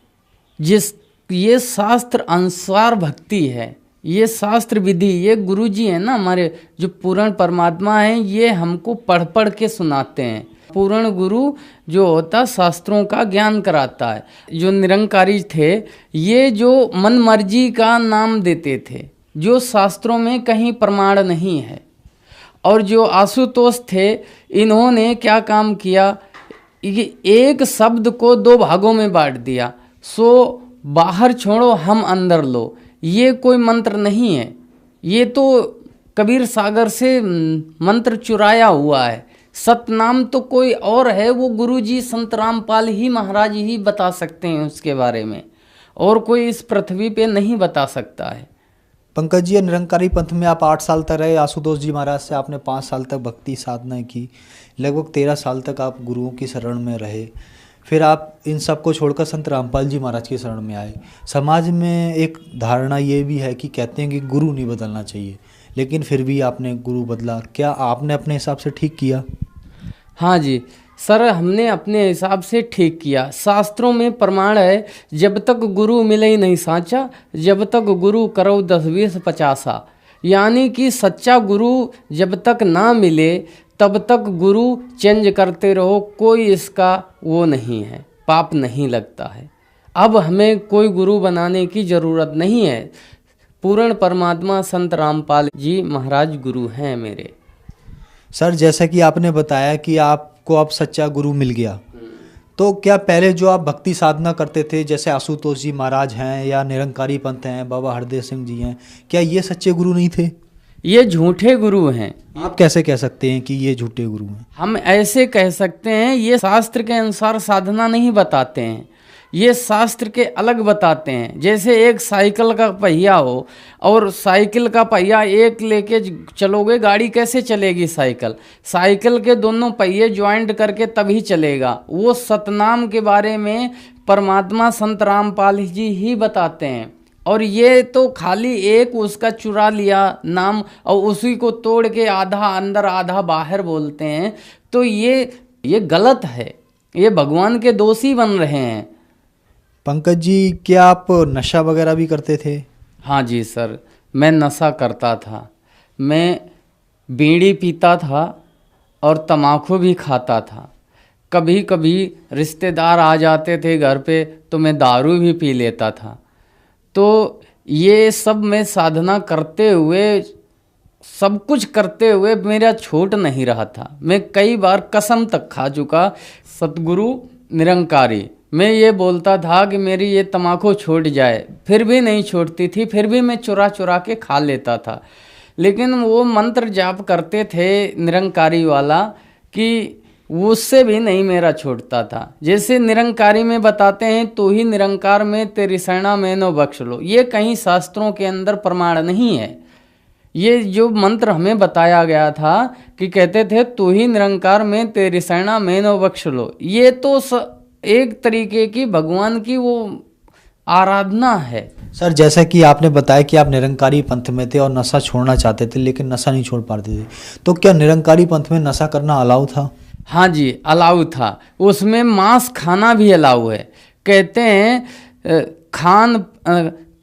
ये शास्त्र अनुसार भक्ति है, ये शास्त्र विधि, ये गुरु जी है ना हमारे जो पूर्ण परमात्मा है, ये हमको पढ़ पढ़ के सुनाते हैं। पूर्ण गुरु जो होता शास्त्रों का ज्ञान कराता है। जो निरंकारी थे ये जो मन मर्जी का नाम देते थे, जो शास्त्रों में कहीं प्रमाण नहीं है। और जो आशुतोष थे इन्होंने क्या काम किया, ये एक शब्द को 2 भागों में बांट दिया, सो बाहर छोड़ो हम अंदर लो, ये कोई मंत्र नहीं है, ये तो कबीर सागर से मंत्र चुराया हुआ है। सतनाम तो कोई और है, वो गुरुजी संत रामपाल ही महाराज ही बता सकते हैं उसके बारे में, और कोई इस पृथ्वी पे नहीं बता सकता है। पंकज जी, निरंकारी पंथ में आप 8 साल तक रहे, आशुतोष जी महाराज से आपने 5 साल तक भक्ति साधना की, लगभग 13 साल तक आप गुरुओं की शरण में रहे, फिर आप इन सब को छोड़कर संत रामपाल जी महाराज के शरण में आए। समाज में एक धारणा ये भी है कि कहते हैं कि गुरु नहीं बदलना चाहिए, लेकिन फिर भी आपने गुरु बदला। क्या आपने अपने हिसाब से ठीक किया? हाँ जी सर, हमने अपने हिसाब से ठीक किया। शास्त्रों में प्रमाण है, जब तक गुरु मिले ही नहीं साचा, जब तक गुरु करो 10 20 50। यानी कि सच्चा गुरु जब तक ना मिले तब तक गुरु चेंज करते रहो, कोई इसका वो नहीं है, पाप नहीं लगता है। अब हमें कोई गुरु बनाने की ज़रूरत नहीं है। पूर्ण परमात्मा संत रामपाल जी महाराज गुरु हैं मेरे। सर, जैसा कि आपने बताया कि आपको अब सच्चा गुरु मिल गया, तो क्या पहले जो आप भक्ति साधना करते थे, जैसे आशुतोष जी महाराज हैं या निरंकारी पंथ हैं, बाबा हरदेव सिंह जी हैं, क्या ये सच्चे गुरु नहीं थे? ये झूठे गुरु हैं। आप कैसे कह सकते हैं कि ये झूठे गुरु हैं? हम ऐसे कह सकते हैं, ये शास्त्र के अनुसार साधना नहीं बताते हैं, ये शास्त्र के अलग बताते हैं। जैसे एक साइकिल का पहिया हो और साइकिल का पहिया एक लेके चलोगे, गाड़ी कैसे चलेगी? साइकिल के दोनों पहिए ज्वाइंट करके तभी चलेगा। वो सतनाम के बारे में परमात्मा संत रामपाल जी ही बताते हैं। और ये तो खाली एक उसका चुरा लिया नाम और उसी को तोड़ के आधा अंदर आधा बाहर बोलते हैं, तो ये गलत है। ये भगवान के दोषी बन रहे हैं। पंकज जी, क्या आप नशा वगैरह भी करते थे? हाँ जी सर, मैं नशा करता था। मैं बीड़ी पीता था और तम्बाकू भी खाता था। कभी कभी रिश्तेदार आ जाते थे घर पे तो मैं दारू भी पी लेता था। तो ये सब मैं साधना करते हुए, सब कुछ करते हुए मेरा छूट नहीं रहा था। मैं कई बार कसम तक खा चुका, सतगुरु निरंकारी, मैं ये बोलता था कि मेरी ये तम्बाकू छूट जाए, फिर भी नहीं छूटती थी। फिर भी मैं चुरा चुरा के खा लेता था। लेकिन वो मंत्र जाप करते थे निरंकारी वाला कि उससे भी नहीं मेरा छूटता था। जैसे निरंकारी में बताते हैं, तू ही निरंकार में तेरी शरणा मैनो बख्श लो। ये कहीं शास्त्रों के अंदर प्रमाण नहीं है। ये जो मंत्र हमें बताया गया था कि कहते थे तू ही निरंकार में तेरी शरणा मैनो बख्श लो, ये तो एक तरीके की भगवान की वो आराधना है। सर, जैसा कि आपने बताया कि आप निरंकारी पंथ में थे और नशा छोड़ना चाहते थे लेकिन नशा नहीं छोड़ पाते थे, तो क्या निरंकारी पंथ में नशा करना अलाउ था? हाँ जी, अलाउ था। उसमें मांस खाना भी अलाउ है। कहते हैं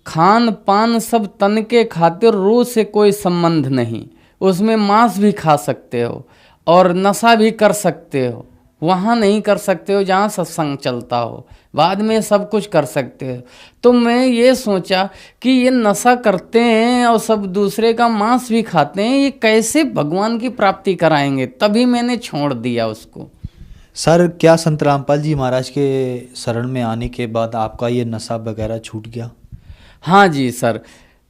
खान पान सब तन के खातिर, रूह से कोई संबंध नहीं। उसमें मांस भी खा सकते हो और नशा भी कर सकते हो। वहाँ नहीं कर सकते हो जहाँ सत्संग चलता हो, बाद में सब कुछ कर सकते हो। तो मैं ये सोचा कि ये नशा करते हैं और सब दूसरे का मांस भी खाते हैं, ये कैसे भगवान की प्राप्ति कराएंगे? तभी मैंने छोड़ दिया उसको। सर, क्या संत रामपाल जी महाराज के शरण में आने के बाद आपका ये नशा वगैरह छूट गया? हाँ जी सर,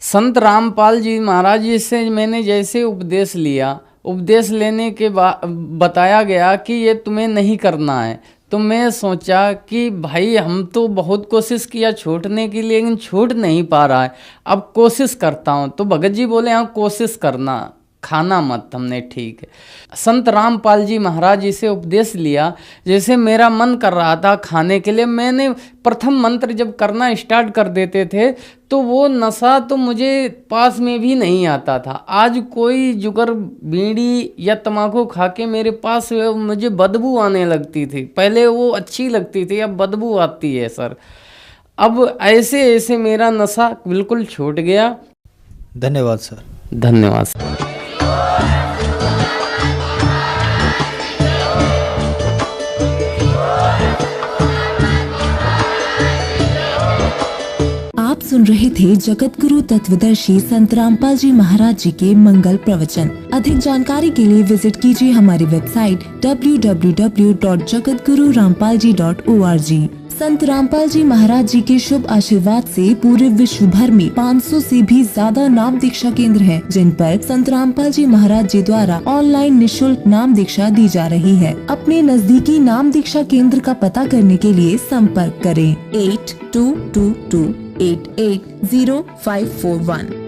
संत रामपाल जी महाराज जी से मैंने जैसे उपदेश लिया, उपदेश लेने के बाद बताया गया कि ये तुम्हें नहीं करना है, तो मैं सोचा कि भाई हम तो बहुत कोशिश किया छूटने की, लेकिन छूट नहीं पा रहा है, अब कोशिश करता हूँ। तो भगत जी बोले हाँ कोशिश करना, खाना मत। हमने ठीक है। संत रामपाल जी महाराज जी से उपदेश लिया। जैसे मेरा मन कर रहा था खाने के लिए, मैंने प्रथम मंत्र जब करना स्टार्ट कर देते थे तो वो नशा तो मुझे पास में भी नहीं आता था। आज कोई जुगर बीड़ी या तम्बाकू खा के मेरे पास मुझे बदबू आने लगती थी। पहले वो अच्छी लगती थी, अब बदबू आती है सर। अब ऐसे ऐसे मेरा नशा बिल्कुल छूट गया। धन्यवाद सर। धन्यवाद सर। आप सुन रहे थे जगत गुरु तत्वदर्शी संत रामपाल जी महाराज जी के मंगल प्रवचन। अधिक जानकारी के लिए विजिट कीजिए हमारी वेबसाइट www.jagatgururampalji.org। संत रामपाल जी महाराज जी के शुभ आशीर्वाद से पूरे विश्व भर में 500 से भी ज्यादा नाम दीक्षा केंद्र हैं, जिन पर संत रामपाल जी महाराज जी द्वारा ऑनलाइन निशुल्क नाम दीक्षा दी जा रही है। अपने नजदीकी नाम दीक्षा केंद्र का पता करने के लिए संपर्क करें 8222880541।